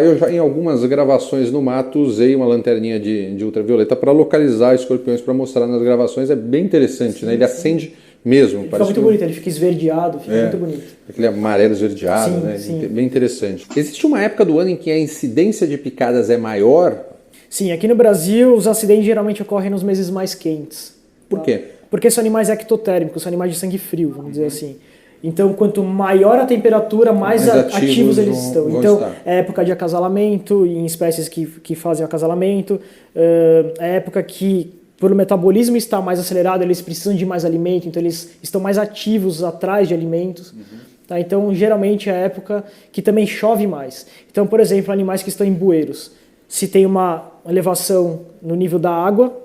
Eu já em algumas gravações no mato usei uma lanterninha de ultravioleta para localizar escorpiões, para mostrar nas gravações. É bem interessante, sim, né? Ele acende mesmo. Ele fica muito bonito, ele fica esverdeado, fica muito bonito. Aquele amarelo esverdeado, né? Sim. Bem interessante. Existe uma época do ano em que a incidência de picadas é maior? Sim, aqui no Brasil os acidentes geralmente ocorrem nos meses mais quentes. Por quê? Porque são animais ectotérmicos, são animais de sangue frio, vamos dizer assim. Então, quanto maior a temperatura, mais ativos eles estão. Então, é época de acasalamento, em espécies que fazem acasalamento, é época que, pelo metabolismo estar mais acelerado, eles precisam de mais alimento, então eles estão mais ativos atrás de alimentos. Tá? Então, geralmente é a época que também chove mais. Então, por exemplo, animais que estão em bueiros. Se tem uma elevação no nível da água,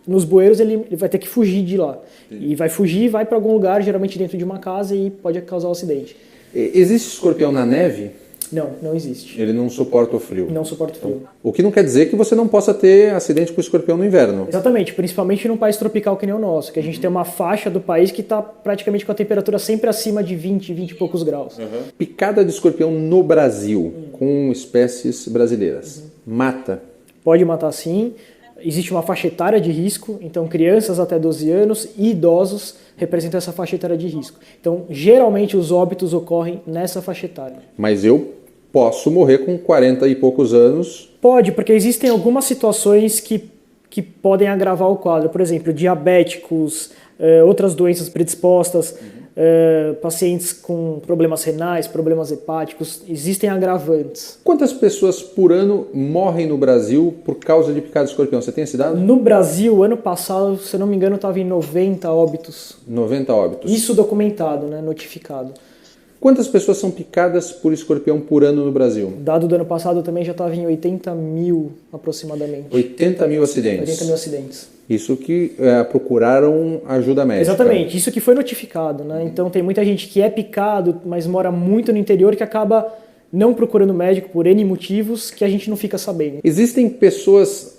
nos bueiros ele vai ter que fugir de lá. E vai fugir, vai para algum lugar, geralmente dentro de uma casa, e pode causar um acidente. Existe escorpião na neve? Não, não existe. Ele não suporta o frio? Não suporta o frio. O que não quer dizer que você não possa ter acidente com o escorpião no inverno. Exatamente, principalmente num país tropical que nem o nosso, que a gente tem uma faixa do país que está praticamente com a temperatura sempre acima de 20 e poucos graus. Picada de escorpião no Brasil, com espécies brasileiras, mata? Pode matar sim. Existe uma faixa etária de risco, então crianças até 12 anos e idosos representam essa faixa etária de risco. Então, geralmente os óbitos ocorrem nessa faixa etária. Mas eu posso morrer com 40 e poucos anos? Pode, porque existem algumas situações que podem agravar o quadro. Por exemplo, diabéticos, outras doenças predispostas, pacientes com problemas renais, problemas hepáticos, existem agravantes. Quantas pessoas por ano morrem no Brasil por causa de picada de escorpião? Você tem esse dado? No Brasil, ano passado, se eu não me engano, estava em 90 óbitos. 90 óbitos. Isso documentado, né, notificado. Quantas pessoas são picadas por escorpião por ano no Brasil? Dado do ano passado também já estava em 80 mil aproximadamente. 80 mil acidentes? 80 mil acidentes. Isso que procuraram ajuda médica. Exatamente, isso que foi notificado, né? Então tem muita gente que é picado, mas mora muito no interior, que acaba não procurando médico por N motivos que a gente não fica sabendo. Existem pessoas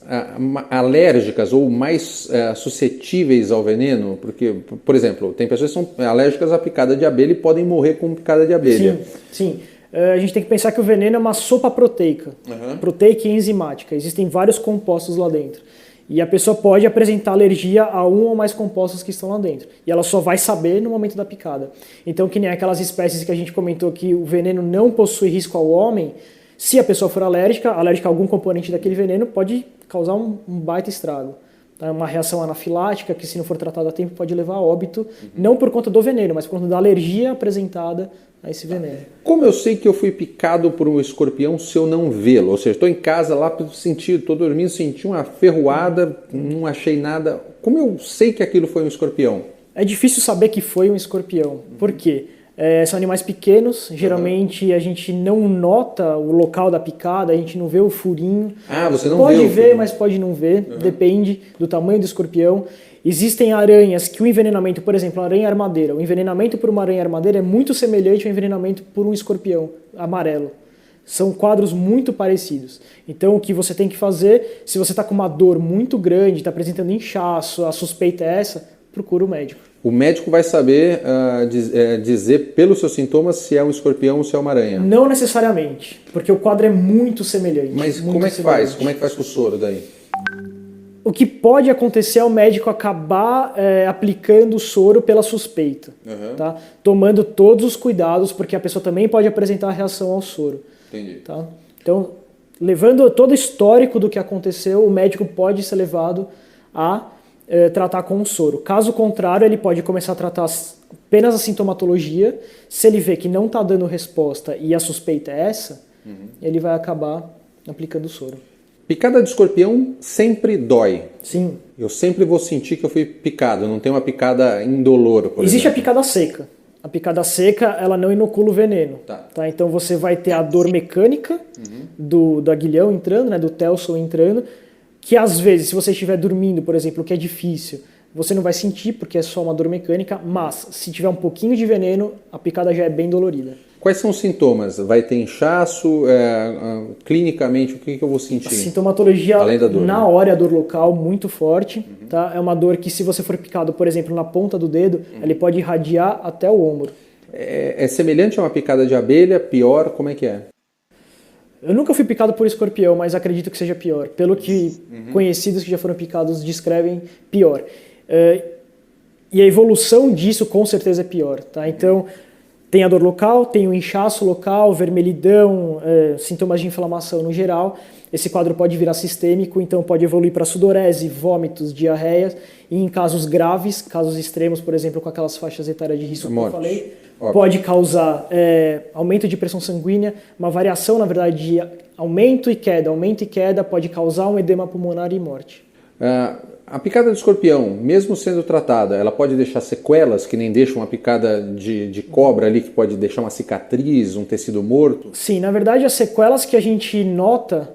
alérgicas ou mais suscetíveis ao veneno? Porque, por exemplo, tem pessoas que são alérgicas à picada de abelha e podem morrer com picada de abelha. Sim. A gente tem que pensar que o veneno é uma sopa proteica, proteica e enzimática. Existem vários compostos lá dentro. E a pessoa pode apresentar alergia a um ou mais compostos que estão lá dentro. E ela só vai saber no momento da picada. Então, que nem aquelas espécies que a gente comentou que o veneno não possui risco ao homem, se a pessoa for alérgica a algum componente daquele veneno, pode causar um baita estrago. Tá? Uma reação anafilática que, se não for tratada a tempo, pode levar a óbito, não por conta do veneno, mas por conta da alergia apresentada a esse veneno. Como eu sei que eu fui picado por um escorpião se eu não vê-lo? Ou seja, estou em casa lá, estou dormindo, senti uma ferroada, não achei nada. Como eu sei que aquilo foi um escorpião? É difícil saber que foi um escorpião. Por quê? São animais pequenos, geralmente a gente não nota o local da picada, a gente não vê o furinho. Você não pode vê ver, mas pode não ver, depende do tamanho do escorpião. Existem aranhas que o envenenamento, por exemplo, a aranha armadeira, o envenenamento por uma aranha armadeira é muito semelhante ao envenenamento por um escorpião amarelo. São quadros muito parecidos. Então, o que você tem que fazer, se você está com uma dor muito grande, está apresentando inchaço, a suspeita é essa, procura o médico. O médico vai saber dizer pelos seus sintomas se é um escorpião ou se é uma aranha? Não necessariamente, porque o quadro é muito semelhante. Mas muito como é que faz? Como é que faz com o soro daí? O que pode acontecer é o médico acabar aplicando o soro pela suspeita, tá? Tomando todos os cuidados, porque a pessoa também pode apresentar reação ao soro. Entendi. Tá? Então, levando todo o histórico do que aconteceu, o médico pode ser levado a tratar com o soro. Caso contrário, ele pode começar a tratar apenas a sintomatologia. Se ele vê que não está dando resposta e a suspeita é essa, ele vai acabar aplicando o soro. Picada de escorpião sempre dói. Sim. Eu sempre vou sentir que eu fui picado, não tem uma picada indolor, por Existe exemplo. a picada seca. A picada seca, ela não inocula o veneno. Tá? Então você vai ter a dor mecânica do aguilhão entrando, né, do Telson entrando, que às vezes, se você estiver dormindo, por exemplo, o que é difícil, você não vai sentir porque é só uma dor mecânica, mas se tiver um pouquinho de veneno, a picada já é bem dolorida. Quais são os sintomas? Vai ter inchaço? Clinicamente, o que eu vou sentir? A sintomatologia, além da dor, na hora, é a dor local muito forte. Tá? É uma dor que, se você for picado, por exemplo, na ponta do dedo, ele pode irradiar até o ombro. É semelhante a uma picada de abelha? Pior? Como é que é? Eu nunca fui picado por escorpião, mas acredito que seja pior. Pelo que conhecidos que já foram picados descrevem, pior. E a evolução disso com certeza é pior. Tá? Então, tem a dor local, tem o inchaço local, vermelhidão, sintomas de inflamação no geral. Esse quadro pode virar sistêmico, então pode evoluir para sudorese, vômitos, diarreias. E em casos graves, casos extremos, por exemplo, com aquelas faixas etárias de risco que eu falei, pode causar aumento de pressão sanguínea, uma variação, na verdade, de aumento e queda, pode causar um edema pulmonar e morte. A picada de escorpião, mesmo sendo tratada, ela pode deixar sequelas, que nem deixa uma picada de cobra ali, que pode deixar uma cicatriz, um tecido morto? Sim, na verdade as sequelas que a gente nota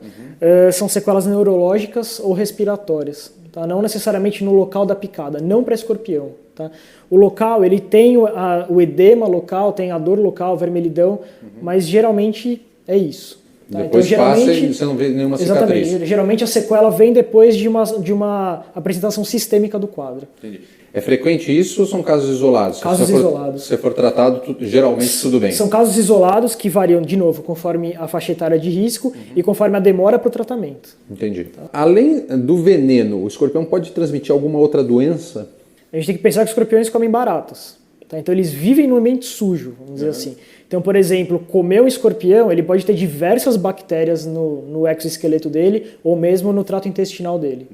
são sequelas neurológicas ou respiratórias, tá? Não necessariamente no local da picada, não para escorpião. Tá? O local, ele tem o edema local, tem a dor local, vermelhidão, mas geralmente é isso. Tá? Depois então, passa e você não vê nenhuma cicatriz. Exatamente. Geralmente a sequela vem depois de uma apresentação sistêmica do quadro. Entendi. É frequente isso ou são casos isolados? Casos isolados. Se for tratado, geralmente tudo bem. São casos isolados que variam, de novo, conforme a faixa etária de risco e conforme a demora para o tratamento. Entendi. Tá. Além do veneno, o escorpião pode transmitir alguma outra doença? A gente tem que pensar que os escorpiões comem baratas. Tá? Então eles vivem no ambiente sujo, vamos dizer assim. Então, por exemplo, comer um escorpião, ele pode ter diversas bactérias no exoesqueleto dele ou mesmo no trato intestinal dele.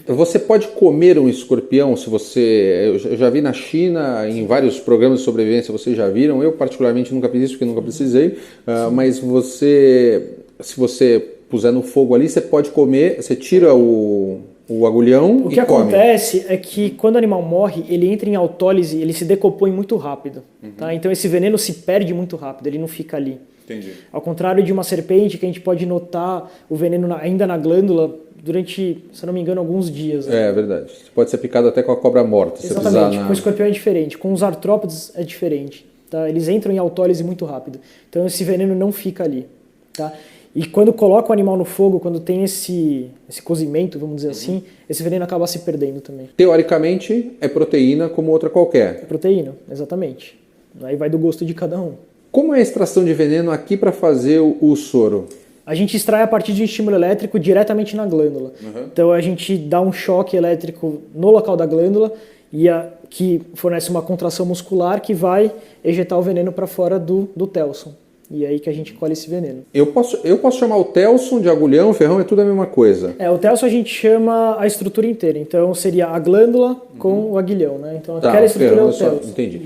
Você pode comer um escorpião se você... Eu já vi na China, em vários programas de sobrevivência, vocês já viram. Eu particularmente nunca fiz isso porque nunca precisei. Mas se você puser no fogo ali, você pode comer, você tira o agulhão e come. O que acontece é que quando o animal morre, ele entra em autólise, ele se decompõe muito rápido. Tá? Então esse veneno se perde muito rápido, ele não fica ali. Entendi. Ao contrário de uma serpente, que a gente pode notar o veneno ainda na glândula durante, se não me engano, alguns dias. Né? É verdade. Você pode ser picado até com a cobra morta. Exatamente, com o escorpião é diferente. Com os artrópodes é diferente. Tá? Eles entram em autólise muito rápido. Então esse veneno não fica ali. Tá? E quando coloca o animal no fogo, quando tem esse cozimento, vamos dizer assim, esse veneno acaba se perdendo também. Teoricamente, é proteína como outra qualquer. É proteína, exatamente. Aí vai do gosto de cada um. Como é a extração de veneno aqui para fazer o soro? A gente extrai a partir de um estímulo elétrico diretamente na glândula. Então a gente dá um choque elétrico no local da glândula que fornece uma contração muscular que vai ejetar o veneno para fora do Telson. E é aí que a gente colhe esse veneno. Eu posso chamar o Telson de agulhão, o ferrão, é tudo a mesma coisa? O Telson a gente chama a estrutura inteira. Então seria a glândula com o aguilhão, né? Então aquela estrutura é o Telson. Entendi.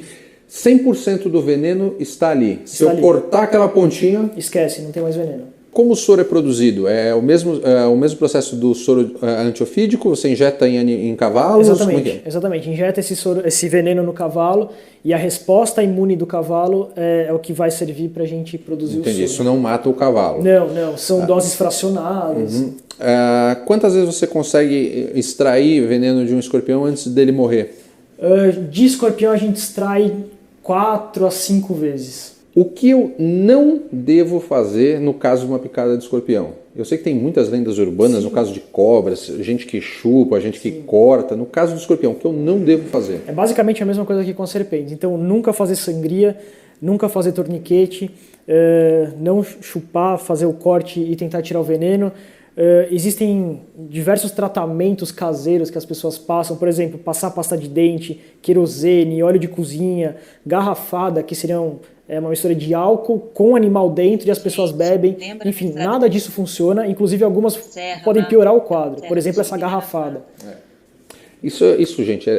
100% do veneno está ali. Se eu cortar aquela pontinha... Esquece, não tem mais veneno. Como o soro é produzido? É o mesmo processo do soro antiofídico? Você injeta em cavalos? Exatamente. Injeta esse veneno no cavalo e a resposta imune do cavalo é o que vai servir para a gente produzir o soro. Isso não mata o cavalo? Não. São doses fracionadas. Quantas vezes você consegue extrair veneno de um escorpião antes dele morrer? De escorpião a gente extrai 4 a 5 vezes. O que eu não devo fazer no caso de uma picada de escorpião? Eu sei que tem muitas lendas urbanas, no caso de cobras, gente que chupa, gente que corta. No caso do escorpião, o que eu não devo fazer? É basicamente a mesma coisa que com a serpente. Então, nunca fazer sangria, nunca fazer torniquete, não chupar, fazer o corte e tentar tirar o veneno. Existem diversos tratamentos caseiros que as pessoas passam, por exemplo, passar pasta de dente, querosene, óleo de cozinha, garrafada, que seriam uma mistura de álcool com animal dentro e as pessoas bebem. Enfim, nada disso funciona, inclusive algumas podem piorar o quadro, por exemplo, essa garrafada. Isso, gente,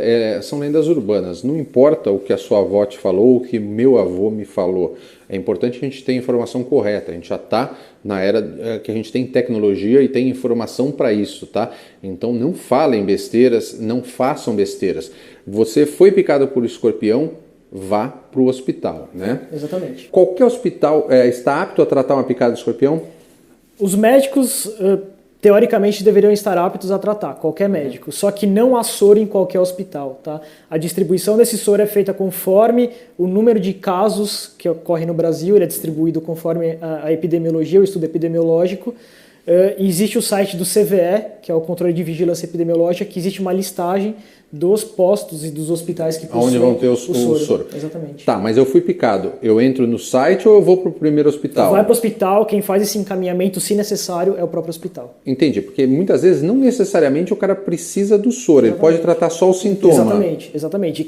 são lendas urbanas. Não importa o que a sua avó te falou, o que meu avô me falou. É importante que a gente tenha informação correta. A gente já está na era que a gente tem tecnologia e tem informação para isso, tá? Então não falem besteiras, não façam besteiras. Você foi picado por escorpião, vá para o hospital, né? Exatamente. Qualquer hospital está apto a tratar uma picada de escorpião? Os médicos... teoricamente deveriam estar aptos a tratar, qualquer médico, só que não há soro em qualquer hospital, tá? A distribuição desse soro é feita conforme o número de casos que ocorre no Brasil, ele é distribuído conforme a epidemiologia, o estudo epidemiológico. Existe o site do CVE, que é o Controle de Vigilância Epidemiológica, que existe uma listagem dos postos e dos hospitais que possuem onde vão ter o soro. Exatamente. Tá, mas eu fui picado. Eu entro no site ou eu vou para o primeiro hospital? Vai para o hospital, quem faz esse encaminhamento, se necessário, é o próprio hospital. Entendi, porque muitas vezes não necessariamente o cara precisa do soro, ele pode tratar só o sintoma. Exatamente. E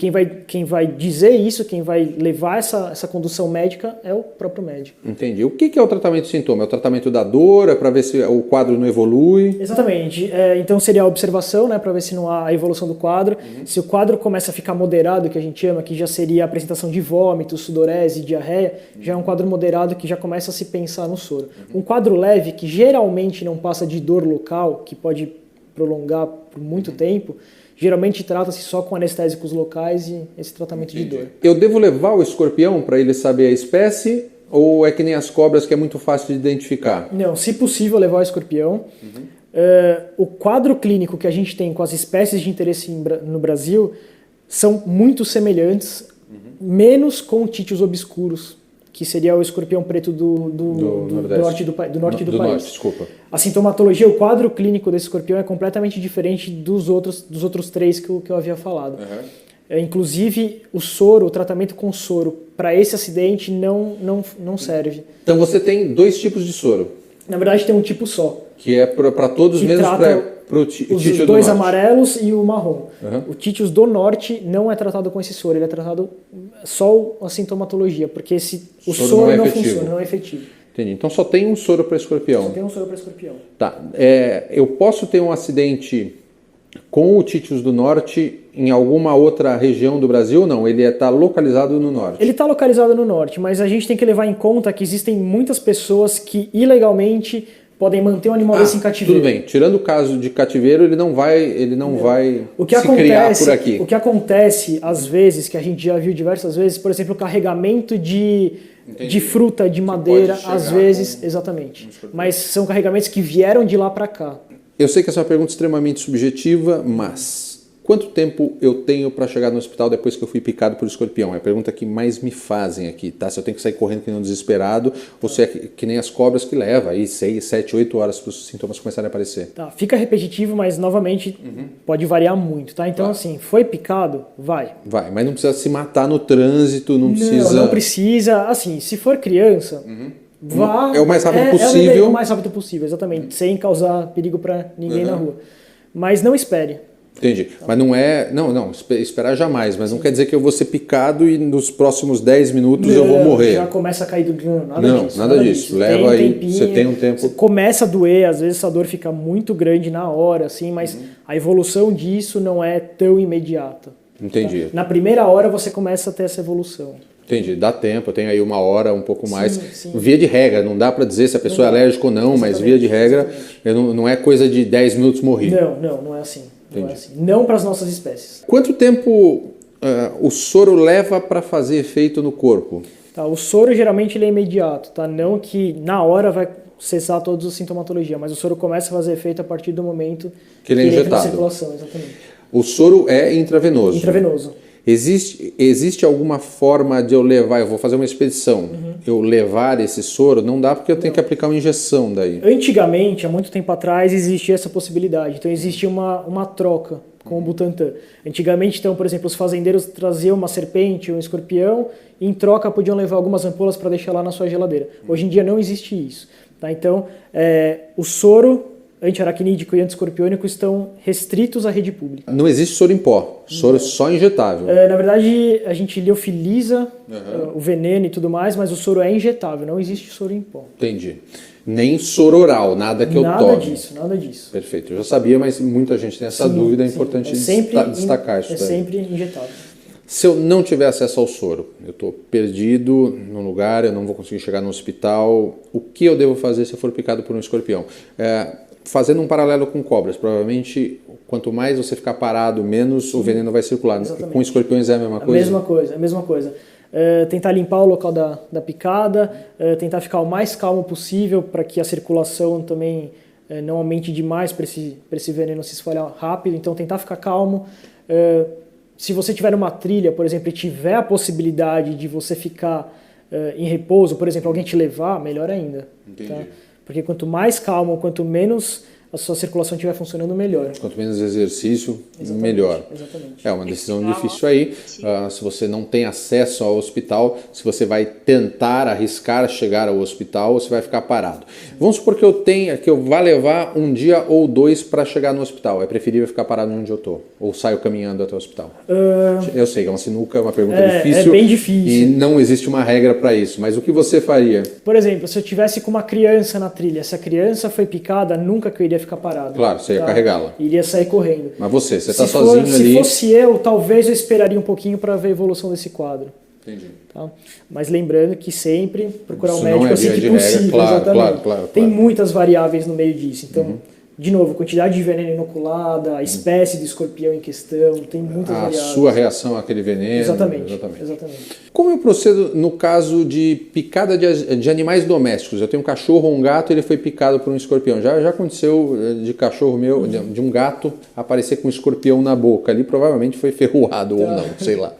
quem vai dizer isso, quem vai levar essa condução médica é o próprio médico. Entendi. O que é o tratamento de sintoma? É o tratamento da dor? É para ver se o quadro não evolui? Exatamente. Então seria a observação, né, para ver se não há a evolução do quadro. Se o quadro começa a ficar moderado, que a gente chama, que já seria a apresentação de vômito, sudorese, diarreia, já é um quadro moderado que já começa a se pensar no soro. Um quadro leve, que geralmente não passa de dor local, que pode prolongar por muito tempo, geralmente trata-se só com anestésicos locais e esse tratamento de dor. Eu devo levar o escorpião para ele saber a espécie ou é que nem as cobras que é muito fácil de identificar? Não, se possível levar o escorpião. O quadro clínico que a gente tem com as espécies de interesse no Brasil são muito semelhantes, menos com títios obscuros, que seria o escorpião preto do norte do país. Desculpa. A sintomatologia, o quadro clínico desse escorpião é completamente diferente dos outros 3 que eu havia falado. Inclusive, o tratamento com soro para esse acidente não serve. Então você tem 2 tipos de soro? Na verdade, tem um tipo só. Que é para todos, menos para o títios do norte. Os 2 amarelos e o marrom. O títios do norte não é tratado com esse soro, ele é tratado só a sintomatologia, porque o soro não funciona, não é efetivo. Entendi. Então só tem um soro para escorpião. Só tem um soro para escorpião. Tá. Eu posso ter um acidente com o títios do norte em alguma outra região do Brasil ou não? Ele está localizado no norte? Ele está localizado no norte, mas a gente tem que levar em conta que existem muitas pessoas que ilegalmente podem manter um animal desse em cativeiro. Tudo bem. Tirando o caso de cativeiro, ele não vai criar por aqui. O que acontece, às vezes, que a gente já viu diversas vezes, por exemplo, o carregamento de fruta, de madeira, às vezes, exatamente. Mas são carregamentos que vieram de lá para cá. Eu sei que essa é uma pergunta extremamente subjetiva, mas quanto tempo eu tenho para chegar no hospital depois que eu fui picado por escorpião? É a pergunta que mais me fazem aqui, tá? Se eu tenho que sair correndo que nem um desesperado, ou se é que nem as cobras que leva aí 6, 7, 8 horas para os sintomas começarem a aparecer. Tá, fica repetitivo, mas novamente pode variar muito, tá? Então assim, foi picado, vai. Vai, mas não precisa se matar no trânsito, não precisa... Não precisa, assim, se for criança... Vá, é o mais rápido possível. É o mais rápido possível, exatamente, sem causar perigo para ninguém na rua. Mas não espere. Entendi. Mas não é... Não, esperar jamais. Mas não quer dizer que eu vou ser picado e nos próximos 10 minutos eu vou morrer. Já começa a cair do... Nada disso. Leva aí, você tem um tempo... Você começa a doer, às vezes essa dor fica muito grande na hora, assim, mas a evolução disso não é tão imediata. Entendi. Tá? Na primeira hora você começa a ter essa evolução. Entendi, dá tempo, eu tenho aí 1 hora, um pouco mais. Sim. Via de regra, não dá para dizer se a pessoa é alérgica ou não, mas via de regra, não é coisa de 10 minutos morrer. Não é assim. Não para as nossas espécies. Quanto tempo o soro leva para fazer efeito no corpo? Tá, o soro geralmente ele é imediato, tá? Não que na hora vai cessar toda a sintomatologia, mas o soro começa a fazer efeito a partir do momento que ele é entra na injetado. circulação, exatamente. O soro é intravenoso? Intravenoso. Existe alguma forma de eu levar, eu vou fazer uma expedição, eu levar esse soro? Não dá porque eu tenho que aplicar uma injeção daí. Antigamente, há muito tempo atrás, existia essa possibilidade. Então existia uma troca com o Butantan. Antigamente, então, por exemplo, os fazendeiros traziam uma serpente ou um escorpião e em troca podiam levar algumas ampolas para deixar lá na sua geladeira. Hoje em dia não existe isso. Tá? Então, o soro antiaracnídico e antiescorpiônico estão restritos à rede pública. Não existe soro em pó, soro só injetável. Na verdade, a gente liofiliza o veneno e tudo mais, mas o soro é injetável, não existe soro em pó. Entendi. Nem soro oral, nada que eu tome. Nada disso. Perfeito, eu já sabia, mas muita gente tem essa dúvida, é importante destacar isso daí. É sempre injetável. Se eu não tiver acesso ao soro, eu estou perdido num lugar, eu não vou conseguir chegar no hospital, o que eu devo fazer se eu for picado por um escorpião? Fazendo um paralelo com cobras, provavelmente quanto mais você ficar parado, menos o veneno vai circular. Exatamente. Com escorpiões é a mesma coisa? A mesma coisa. Tentar limpar o local da picada, tentar ficar o mais calmo possível para que a circulação também não aumente demais para esse veneno se espalhar rápido. Então tentar ficar calmo. Se você tiver numa trilha, por exemplo, e tiver a possibilidade de você ficar em repouso, por exemplo, alguém te levar, melhor ainda. Entendi. Tá? Porque quanto mais calmo, quanto menos a sua circulação estiver funcionando, melhor. Quanto menos exercício, melhor. Exatamente. É uma decisão difícil aí. Se você não tem acesso ao hospital, se você vai tentar arriscar chegar ao hospital, você vai ficar parado. Vamos supor que eu vá levar 1 dia ou 2 para chegar no hospital. É preferível ficar parado onde eu estou? Ou saio caminhando até o hospital? Eu sei que é uma sinuca, é uma pergunta difícil. É bem difícil. E não existe uma regra para isso. Mas o que você faria? Por exemplo, se eu tivesse com uma criança na trilha, se a criança foi picada, nunca que eu iria ficar parado. Claro, você ia carregá-la. Iria sair correndo. Mas você está sozinho ali. Se fosse eu, talvez eu esperaria um pouquinho para ver a evolução desse quadro. Entendi. Tá? Mas lembrando que sempre procurar um Isso médico não é assim que possível. Claro. Tem muitas variáveis no meio disso. Então, de novo, quantidade de veneno inoculada, a espécie de escorpião em questão, tem muitas variáveis. A sua reação àquele veneno. Exatamente. Como eu procedo no caso de picada de animais domésticos? Eu tenho um cachorro ou um gato, ele foi picado por um escorpião. Já aconteceu de cachorro meu, de um gato, aparecer com um escorpião na boca. Ali provavelmente foi ferroado ou não, sei lá.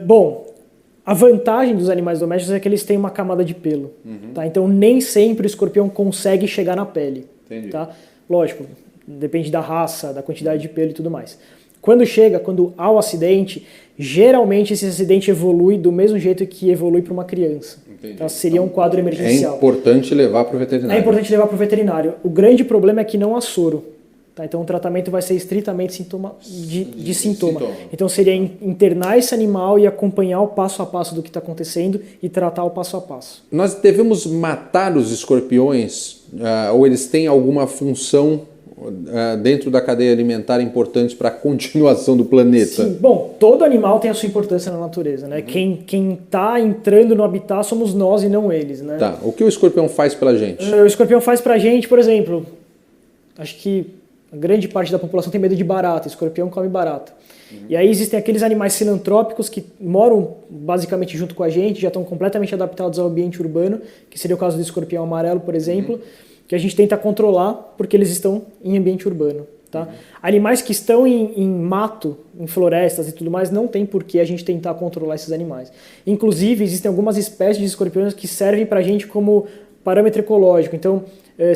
Bom, a vantagem dos animais domésticos é que eles têm uma camada de pelo. Tá? Então nem sempre o escorpião consegue chegar na pele. Entendi. Tá? Lógico, depende da raça, da quantidade de pelo e tudo mais. Quando há o acidente, geralmente esse acidente evolui do mesmo jeito que evolui para uma criança. Tá? Seria um quadro emergencial. É importante levar para o veterinário. O grande problema é que não há soro. Tá? Então o tratamento vai ser estritamente de sintoma. Então seria internar esse animal e acompanhar o passo a passo do que está acontecendo e tratar o passo a passo. Nós devemos matar os escorpiões ou eles têm alguma função dentro da cadeia alimentar importante para a continuação do planeta? Sim, bom, todo animal tem a sua importância na natureza, né? Quem está entrando no habitat somos nós e não eles, né? Tá. O que o escorpião faz pra gente? O escorpião faz pra gente, por exemplo, acho que a grande parte da população tem medo de barata, o escorpião come barata. E aí existem aqueles animais filantrópicos que moram basicamente junto com a gente, já estão completamente adaptados ao ambiente urbano, que seria o caso do escorpião amarelo, por exemplo, que a gente tenta controlar porque eles estão em ambiente urbano. Tá? Animais que estão em mato, em florestas e tudo mais, não tem por que a gente tentar controlar esses animais. Inclusive, existem algumas espécies de escorpiões que servem para a gente como parâmetro ecológico. Então,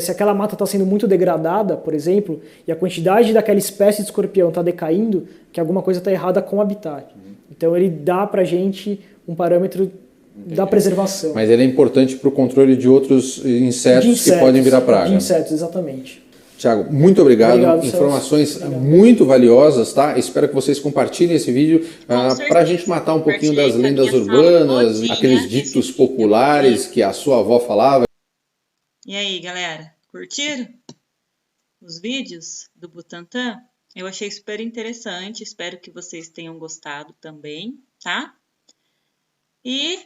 se aquela mata está sendo muito degradada, por exemplo, e a quantidade daquela espécie de escorpião está decaindo, que alguma coisa está errada com o habitat. Então, ele dá para a gente um parâmetro da preservação. Mas ele é importante para o controle de outros insetos que podem virar praga. De insetos, exatamente. Tiago, muito obrigado. Informações muito valiosas, tá? Espero que vocês compartilhem esse vídeo para a gente matar um pouquinho das lendas urbanas, aqueles ditos populares que a sua avó falava. E aí, galera, curtiram os vídeos do Butantan? Eu achei super interessante, espero que vocês tenham gostado também, tá? E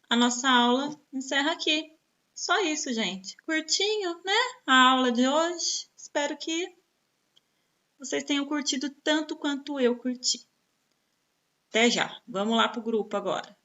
a nossa aula encerra aqui. Só isso, gente. Curtinho, né? A aula de hoje. Espero que vocês tenham curtido tanto quanto eu curti. Até já. Vamos lá pro grupo agora.